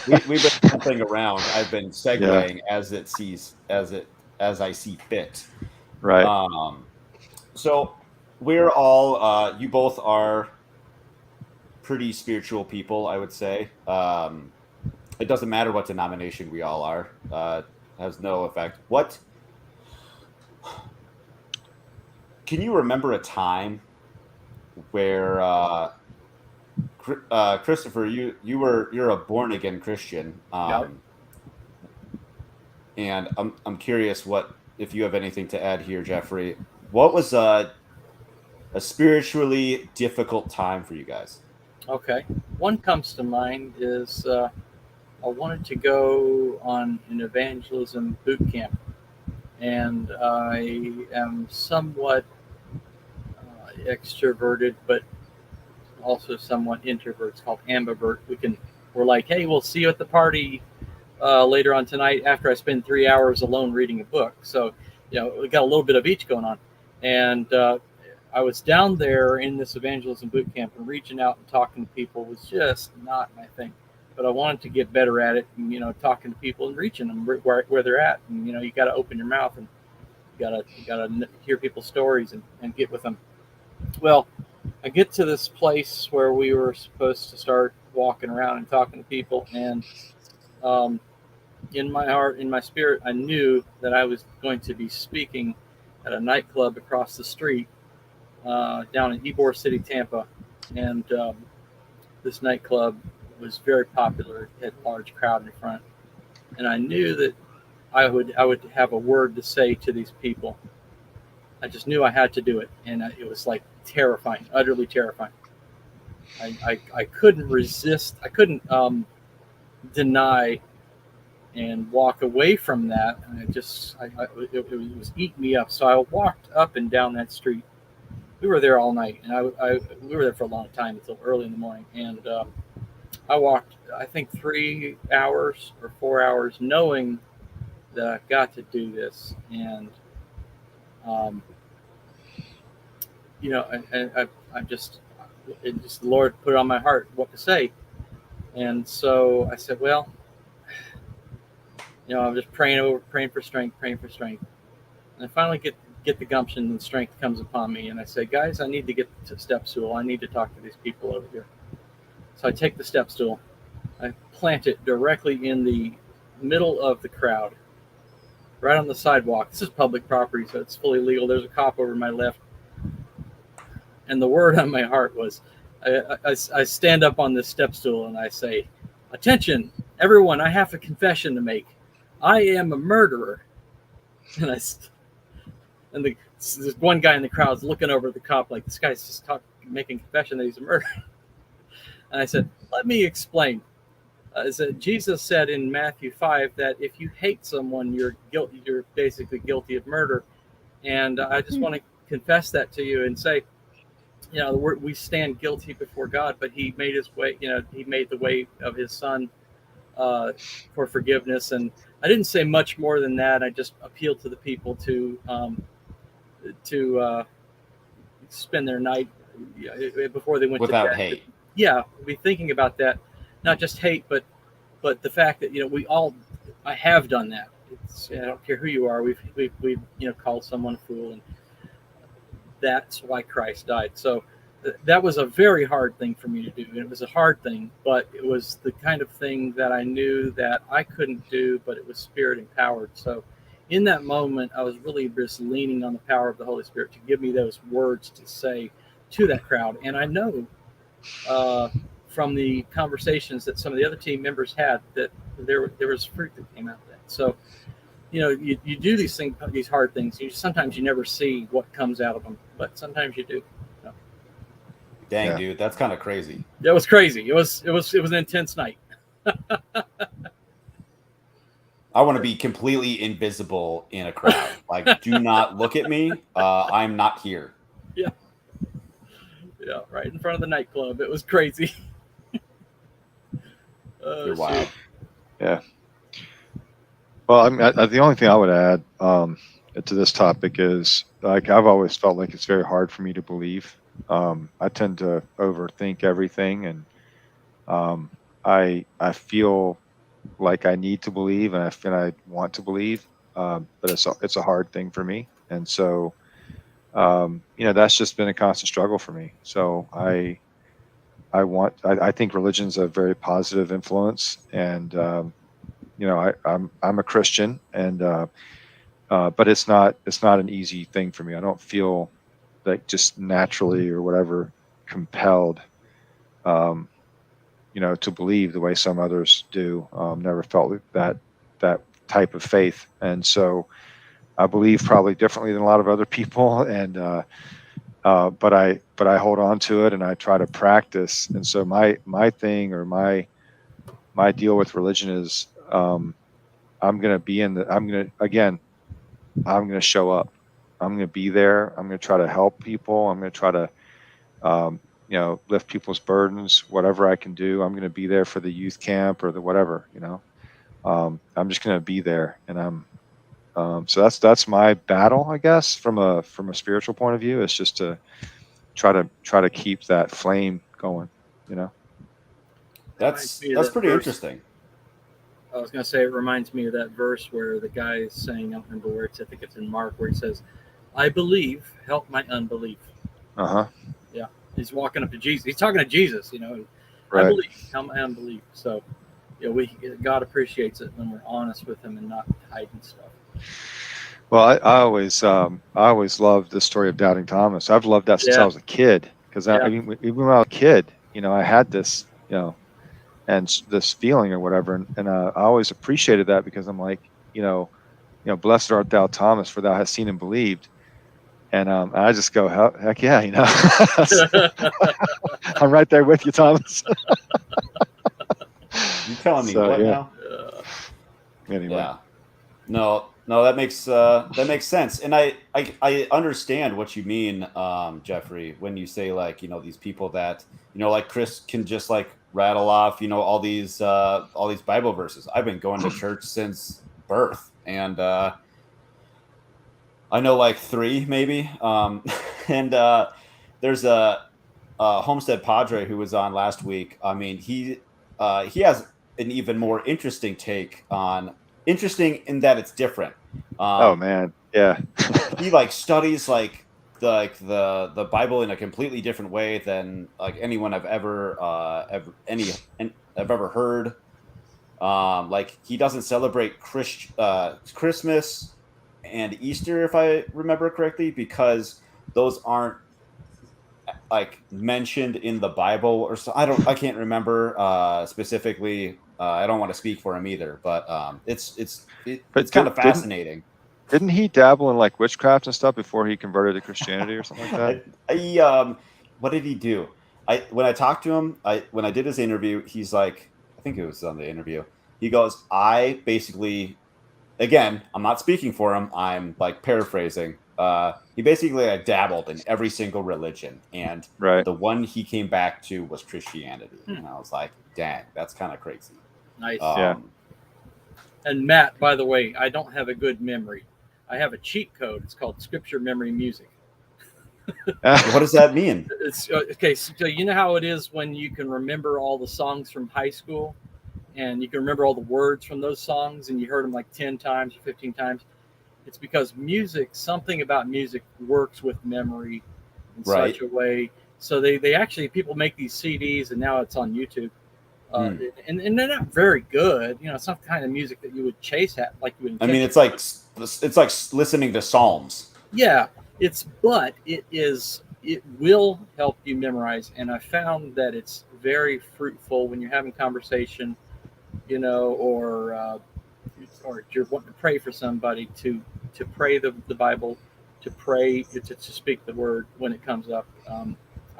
We've been jumping around. I've been segueing as I see fit. Right. So we're all you both are pretty spiritual people, I would say. It doesn't matter what denomination we all are. Has no effect. What can you remember a time where Christopher, you're a born again Christian, Yep. and I'm curious if you have anything to add here, Jeffrey. What was a spiritually difficult time for you guys? Okay. One comes to mind is I wanted to go on an evangelism boot camp, and I am somewhat extroverted, but also somewhat introvert. It's called ambivert. We're like, hey, we'll see you at the party later on tonight after I spend 3 hours alone reading a book. So, we got a little bit of each going on. And I was down there in this evangelism boot camp, and reaching out and talking to people was just not my thing. But I wanted to get better at it, and talking to people and reaching them where they're at. And you got to open your mouth, and you gotta hear people's stories and get with them. Well, I get to this place where we were supposed to start walking around and talking to people, and um, in my heart, in my spirit, I knew that I was going to be speaking at a nightclub across the street down in Ybor City, Tampa, and this nightclub was very popular. It had a large crowd in front, and I knew that I would have a word to say to these people. I just knew I had to do it, and it was like terrifying, utterly terrifying. I couldn't resist. I couldn't deny and walk away from that. And it was eating me up. So I walked up and down that street. We were there all night, and we were there for a long time until early in the morning. And I walked, I think, 3 hours or 4 hours, knowing that I've got to do this. And um, I just the Lord put it on my heart what to say. And so I said, well, I'm just praying for strength. And I finally get the gumption, and strength comes upon me. And I say, guys, I need to get to step stool. I need to talk to these people over here. So I take the step stool. I plant it directly in the middle of the crowd, right on the sidewalk. This is public property, so it's fully legal. There's a cop over my left. And the word on my heart was, I stand up on this step stool and I say, attention, everyone, I have a confession to make. I am a murderer. And there's one guy in the crowd is looking over at the cop like, this guy's just making confession that he's a murderer. And I said, let me explain. Jesus said in Matthew 5 that if you hate someone, you're basically guilty of murder. And I just want to confess that to you and say, we stand guilty before God, but He made His way. He made the way of His Son for forgiveness. And I didn't say much more than that. I just appealed to the people to spend their night before they went without to bed. hate. Yeah, be thinking about that, not just hate, but the fact that I have done that. I don't care who you are. We've called someone a fool, and that's why Christ died. So that was a very hard thing for me to do. It was a hard thing, but it was the kind of thing that I knew that I couldn't do, but it was Spirit empowered. So in that moment, I was really just leaning on the power of the Holy Spirit to give me those words to say to that crowd. And I know from the conversations that some of the other team members had that there was fruit that came out of that. So you do these things, these hard things. Sometimes you never see what comes out of them, but sometimes you do. Dang, Yeah. dude, that's kind of crazy. That was crazy. It was an intense night. I want to be completely invisible in a crowd. Like, do not look at me. I'm not here. Yeah, right in front of the nightclub. It was crazy. You're wild. Yeah. Well, I mean, the only thing I would add to this topic is, like, I've always felt like it's very hard for me to believe. I tend to overthink everything, and I feel like I need to believe, and I want to believe, but it's a hard thing for me, and so that's just been a constant struggle for me. So I think religion's a very positive influence, and I'm a Christian, and but it's not an easy thing for me. I don't feel like just naturally or whatever compelled to believe the way some others do. Never felt that type of faith, and so I believe probably differently than a lot of other people, and but I hold on to it, and I try to practice. And so my thing, or my deal with religion is, I'm going to show up. I'm going to be there. I'm going to try to help people. I'm going to try to, lift people's burdens, whatever I can do. I'm going to be there for the youth camp or the whatever, I'm just going to be there. And so that's my battle, I guess, from a spiritual point of view. It's just to try to keep that flame going, That's that pretty verse. Interesting. I was going to say, it reminds me of that verse where the guy is saying, I don't remember where I think it's in Mark, where he says, I believe, help my unbelief. Uh-huh. Yeah. He's walking up to Jesus. He's talking to Jesus, I Right. believe. I believe. So, God appreciates it when we're honest with Him and not hiding stuff. Well, I always loved the story of doubting Thomas. I've loved that since I Yeah, was a kid, because yeah. even when I was a kid, I had this, and this feeling or whatever, and I always appreciated that, because I'm like, blessed art thou, Thomas, for thou hast seen and believed. And I just go, heck yeah, I'm right there with you, Thomas. You telling me So what yeah. now? Anyway. Yeah. No, that makes sense, and I understand what you mean, Jeffrey, when you say, like, these people that, like Chris can just like rattle off, all these Bible verses. I've been going to church since birth, and I know like three maybe, and there's a Homestead Padre who was on last week. I mean, he has an even more interesting take on interesting in that it's different. Oh Um, man, yeah. he like studies the Bible in a completely different way than like anyone I've ever heard. Like he doesn't celebrate Christmas and Easter, if I remember correctly, because those aren't like mentioned in the Bible or so. I can't remember specifically. I don't want to speak for him either, but But it's kind of fascinating. didn't he dabble in like witchcraft and stuff before he converted to Christianity or something like that? What did he do? When I talked to him, when I did his interview, he's like, I think it was on the interview. He goes, I basically, again, I'm not speaking for him. I'm like paraphrasing. He basically like dabbled in every single religion, and Right. the one he came back to was Christianity. Hmm. And I was like, dang, that's kind of crazy. Nice. Yeah. And Matt, by the way, I don't have a good memory. I have a cheat code. It's called Scripture Memory Music. What does that mean? It's okay. So you know how it is when you can remember all the songs from high school, and you can remember all the words from those songs, and you heard them like 10 times or 15 times. It's because something about music works with memory in Right. such a way. So they actually, people make these CDs, and now it's on YouTube. And they're not very good. It's not the kind of music that you would chase at like you would. I mean, it's like listening to Psalms. Yeah, but it will help you memorize, and I found that it's very fruitful when you're having conversation, or you're wanting to pray for somebody, to pray the Bible, to pray to speak the word when it comes up.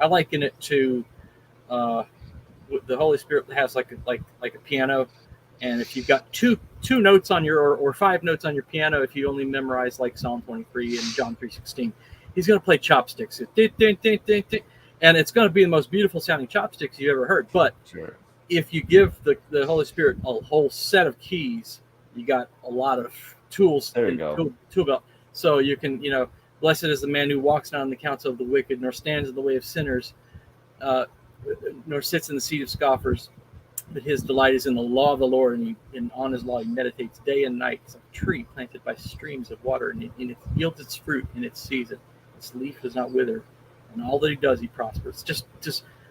I liken it to the Holy Spirit has like a piano, and if you've got two notes on your or 5 notes on your piano, if you only memorize like Psalm 23 and John 3:16, he's going to play chopsticks, and it's going to be the most beautiful sounding chopsticks you ever heard. But Sure. if you give the Holy Spirit a whole set of keys, you got a lot of tools. There you go. Tool belt. So you can, blessed is the man who walks not in the counsel of the wicked, nor stands in the way of sinners, nor sits in the seat of scoffers, but his delight is in the law of the Lord, and on his law he meditates day and night. It's a tree planted by streams of water, and it yields its fruit in its season. Its leaf does not wither, and all that he does, he prospers. Just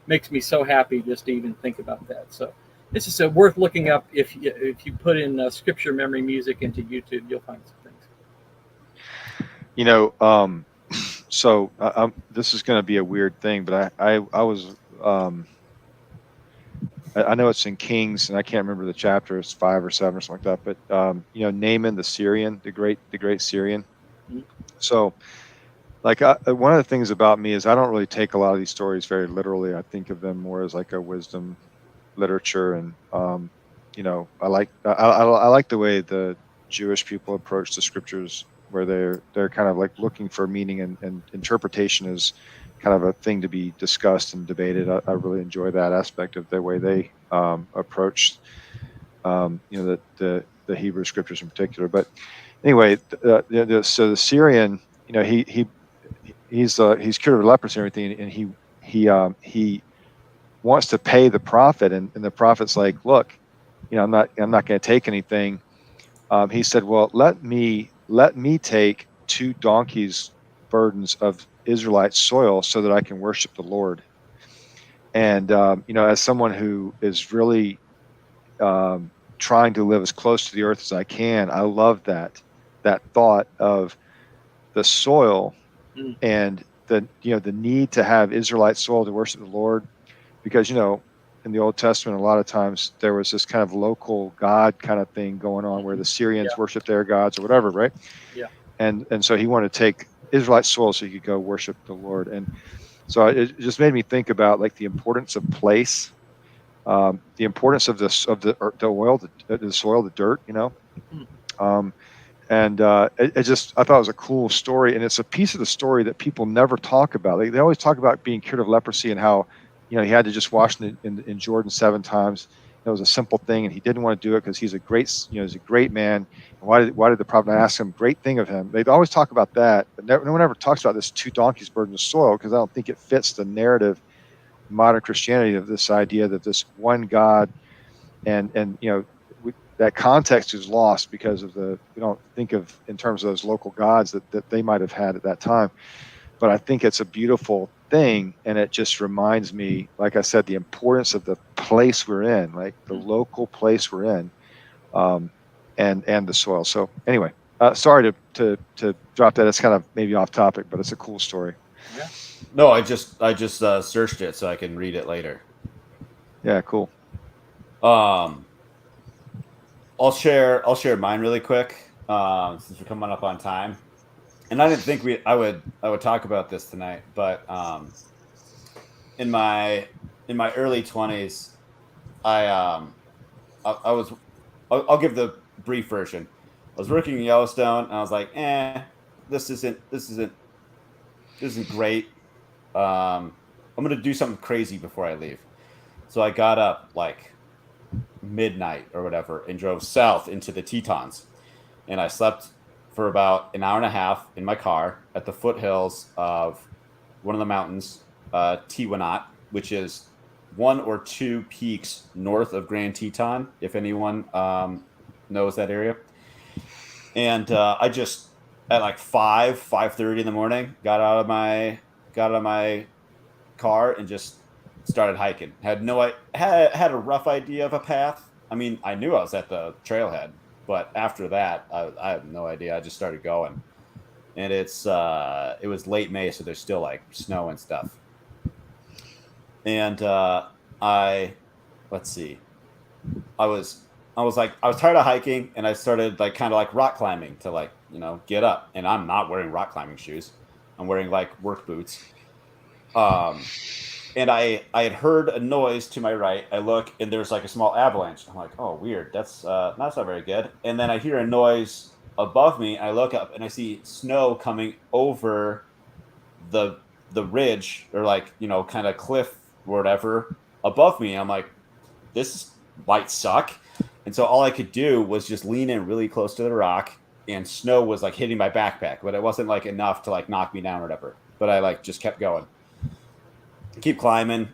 makes me so happy just to even think about that. So it's just worth looking up. If you put in Scripture Memory Music into YouTube, you'll find some things. So this is going to be a weird thing, but I was I know it's in Kings, and I can't remember the chapter. It's 5 or 7 or something like that. But Naaman the Syrian, the great Syrian. Mm-hmm. So, like, one of the things about me is I don't really take a lot of these stories very literally. I think of them more as like a wisdom literature, and I like the way the Jewish people approach the scriptures, where they're kind of like looking for meaning, and interpretation is kind of a thing to be discussed and debated. I really enjoy that aspect of the way they approach the Hebrew scriptures in particular. But anyway, so the Syrian, he's cured of leprosy and everything, and he wants to pay the prophet, and the prophet's like, look, I'm not going to take anything. He said, well, let me take 2 donkeys' burdens of Israelite soil so that I can worship the Lord. And as someone who is really trying to live as close to the earth as I can, I love that thought of the soil Mm. and the need to have Israelite soil to worship the Lord, because in the Old Testament a lot of times there was this kind of local god kind of thing going on where the Syrians Yeah. worship their gods or whatever, right? Yeah. And so he wanted to take Israelite soil so he could go worship the Lord. And so it just made me think about like the importance of place, the importance of the oil, the soil, the dirt, Mm. um, and I thought it was a cool story, and it's a piece of the story that people never talk about. They always talk about being cured of leprosy and how he had to just wash in Jordan 7 times. It was a simple thing, and he didn't want to do it because he's a he's a great man. And why did the prophet ask him? Great thing of him. They always talk about that, but no one ever talks about this 2 donkeys burden of soil, because I don't think it fits the narrative in modern Christianity of this idea that this one God, and that context is lost because of we don't think of in terms of those local gods that they might have had at that time. But I think it's a beautiful thing, and it just reminds me, like I said, the importance of the place we're in, like the local place we're in, and the soil. So anyway, sorry to drop that. It's kind of maybe off topic, but it's a cool story. Yeah. No, I just searched it so I can read it later. Yeah, cool. I'll share mine really quick, since we're coming up on time. And I didn't think I would talk about this tonight, but in my early 20s, I was I'll give the brief version. I was working in Yellowstone, and I was like, this isn't great. I'm gonna do something crazy before I leave. So I got up like midnight or whatever and drove south into the Tetons, and I slept for about an hour and a half in my car at the foothills of one of the mountains, Tiwanaut, which is one or two peaks north of Grand Teton, if anyone knows that area. And I just at like 5:30 in the morning got out of my car and just started hiking. Had a rough idea of a path. I mean, I knew I was at the trailhead, but after that, I had no idea. I just started going, and it was late May, so there's still like snow and stuff. And I let's see, I was I was tired of hiking, and I started like kind of like rock climbing to like get up. And I'm not wearing rock climbing shoes. I'm wearing like work boots. And I had heard a noise to my right. I look, and there's like a small avalanche. I'm like, oh, weird. That's not very good. And then I hear a noise above me. I look up, and I see snow coming over the ridge, or like kind of cliff or whatever above me. I'm like, this might suck. And so all I could do was just lean in really close to the rock, and snow was like hitting my backpack, but it wasn't like enough to like knock me down or whatever. But I like just kept going. Keep climbing.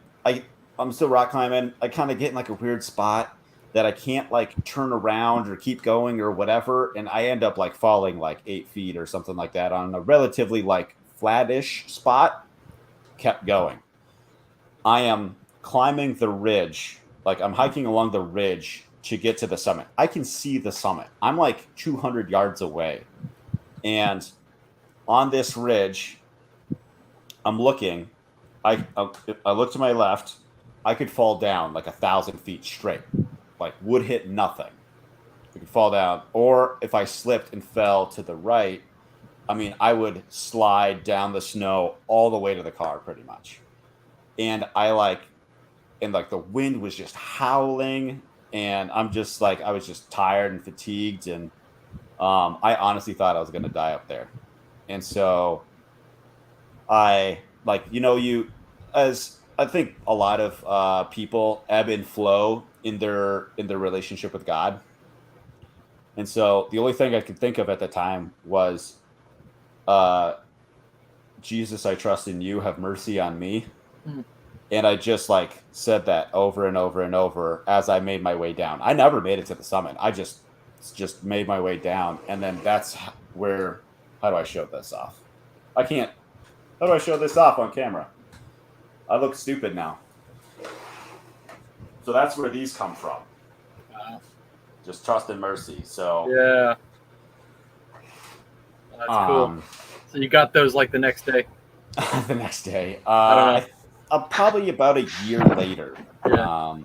I'm still rock climbing. I kind of get in like a weird spot that I can't like turn around or keep going or whatever, and I end up like falling like 8 feet or something like that on a relatively like flattish spot. Kept going. I am climbing the ridge, like I'm hiking along the ridge to get to the summit. I can see the summit. I'm like 200 yards away, and on this ridge, I'm looking. I look to my left. I could fall down like 1,000 feet straight, like would hit nothing. I could fall down, or if I slipped and fell to the right, I mean, I would slide down the snow all the way to the car, pretty much. And the wind was just howling, and I'm just like, I was just tired and fatigued, and I honestly thought I was going to die up there. And so I like you as I think a lot of people ebb and flow in their relationship with God. And so the only thing I could think of at the time was, uh, Jesus, I trust in you. Have mercy on me. Mm. And I just like said that over and over and over as I made my way down. I never made it to the summit. I just made my way down, and then that's where. How do I show this off? I can't. How do I show this off on camera? I look stupid now. So that's where these come from. Wow. Just trust and mercy. So Yeah. That's cool. So you got those like the next day? the next day. I don't know. Probably about a year later. Yeah.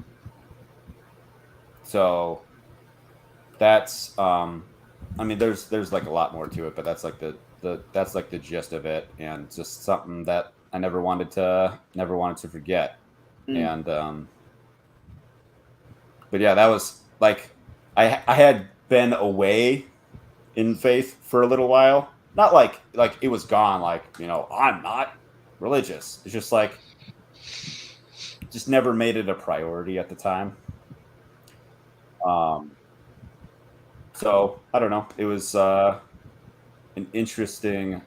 So that's I mean there's like a lot more to it, but that's like that's like the gist of it, and just something that I never wanted to forget. And but yeah, that was like I had been away in faith for a little while. Not like it was gone, like, I'm not religious. It's just like just never made it a priority at the time. So I don't know. It was an interesting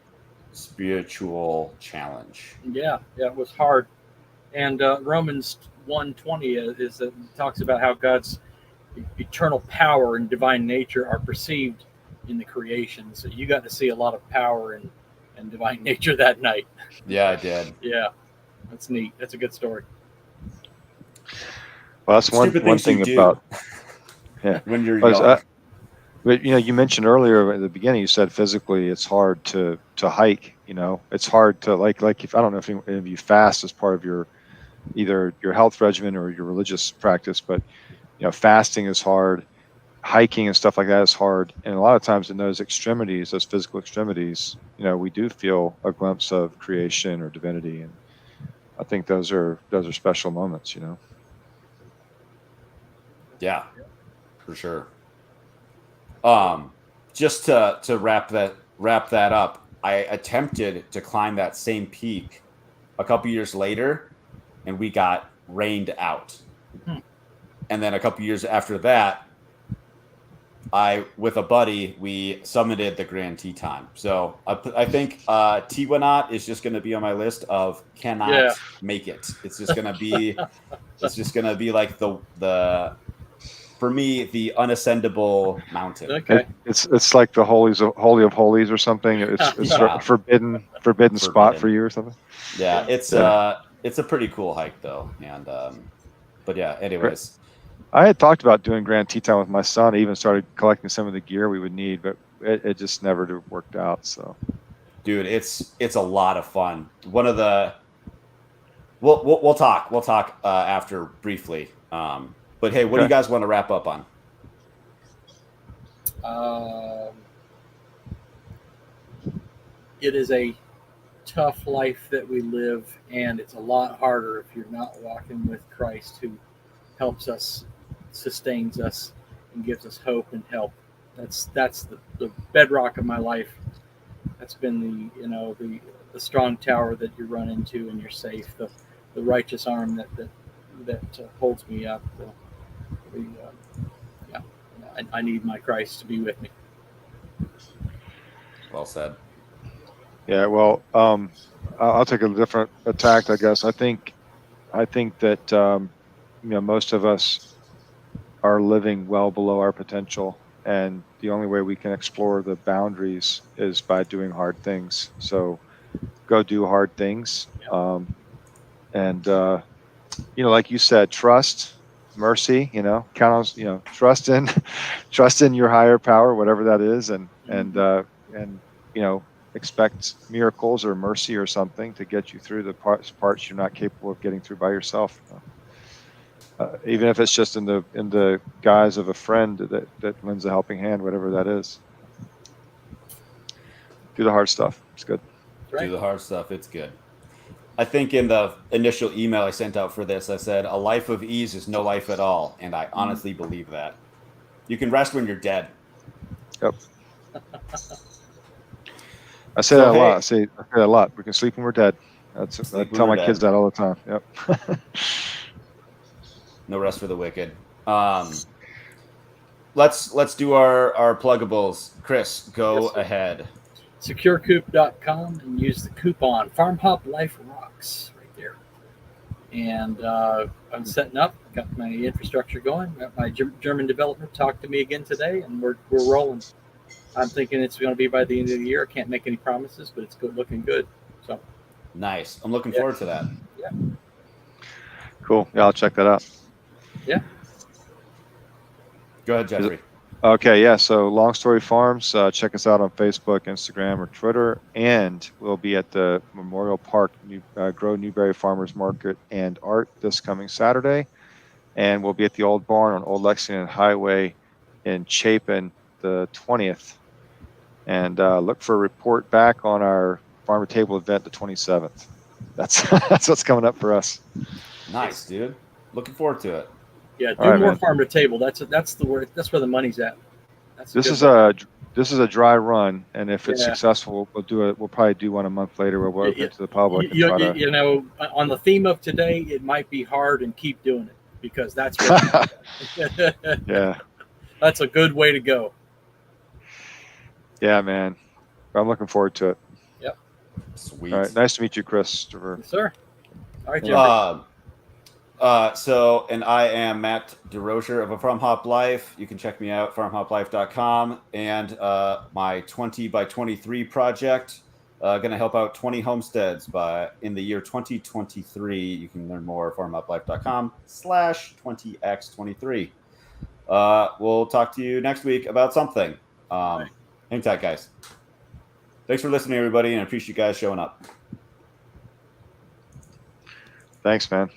spiritual challenge. Yeah, it was hard. And Romans 1:20 talks about how God's eternal power and divine nature are perceived in the creation. So you got to see a lot of power and divine nature that night. Yeah, I did. Yeah, that's neat. That's a good story. Well, that's one thing about when you're young. But you mentioned earlier at the beginning, you said physically it's hard to hike. It's hard to like if I don't know if any of you fast as part of your either your health regimen or your religious practice, but fasting is hard, hiking and stuff like that is hard, and a lot of times in those extremities, those physical extremities, we do feel a glimpse of creation or divinity, and I think those are special moments. Yeah, for sure. Just to wrap that up, I attempted to climb that same peak a couple years later, and we got rained out. And then a couple years after that, with a buddy, we summited the Grand Teton. So I think Tiwanaut is just going to be on my list of cannot make it. It's just going to be like the for me, the unascendable mountain. Okay. It's like the holy of holies or something. It's a forbidden spot for you or something. Yeah, it's a pretty cool hike though, and but yeah. Anyways, I had talked about doing Grand Teton with my son. I even started collecting some of the gear we would need, but it just never worked out. So, dude, it's a lot of fun. One of the we'll talk after briefly. But hey, what do you guys want to wrap up on? It is a tough life that we live, and it's a lot harder if you're not walking with Christ, who helps us, sustains us, and gives us hope and help. That's the bedrock of my life. That's been the strong tower that you run into and you're safe. The righteous arm that holds me up. I need my Christ to be with me. Well said. Yeah, well, I'll take a different tack, I guess. I think that most of us are living well below our potential, and the only way we can explore the boundaries is by doing hard things. So go do hard things, and like you said, trust, mercy, count on, trust in your higher power, whatever that is, and expect miracles or mercy or something to get you through the parts you're not capable of getting through by yourself. Even if it's just in the guise of a friend that lends a helping hand, whatever that is. Do the hard stuff. It's good. Right. Do the hard stuff. It's good. I think in the initial email I sent out for this, I said, a life of ease is no life at all. And I honestly believe that. You can rest when you're dead. Yep. I say that a lot. I say that a lot. We can sleep when we're dead. I tell my kids that all the time. Yep. No rest for the wicked. Let's do our pluggables. Chris, go ahead. SecureCoop.com and use the coupon FarmHopLife Rocks right there. And I'm setting up. Got my infrastructure going. Got my German developer talked to me again today, and we're rolling. I'm thinking it's going to be by the end of the year. I can't make any promises, but it's looking good. So nice. I'm looking forward to that. Yeah. Cool. Yeah, I'll check that out. Yeah. Go ahead, Jeffrey. Okay, yeah. So Long Story Farms, check us out on Facebook, Instagram, or Twitter, and we'll be at the Memorial Park Grow Newberry Farmers Market and Art this coming Saturday, and we'll be at the Old Barn on Old Lexington Highway in Chapin the 20th. And look for a report back on our Farmer Table event the 27th. That's that's what's coming up for us. Nice, dude. Looking forward to it. Yeah, do All right, more man. farm to table. That's where the money's at. That's This good is way. this is a dry run, and if it's Yeah. successful, we'll probably do one a month later where we'll open it to the public and try to. You know, on the theme of today, it might be hard, and keep doing it because that's what. Yeah, That's a good way to go. yeah, man. I'm looking forward to it. Yep. Sweet. All right, nice to meet you, Christopher. Yes, sir. All right, Jeffrey. And I am Matt DeRocher of a FarmHopLife. You can check me out, farmhoplife.com, and my 20 by 23 project, going to help out 20 homesteads in the year 2023. You can learn more at farmhoplife.com/20x23. We'll talk to you next week about something. Hang tight, guys. Thanks for listening, everybody, and I appreciate you guys showing up. Thanks, man.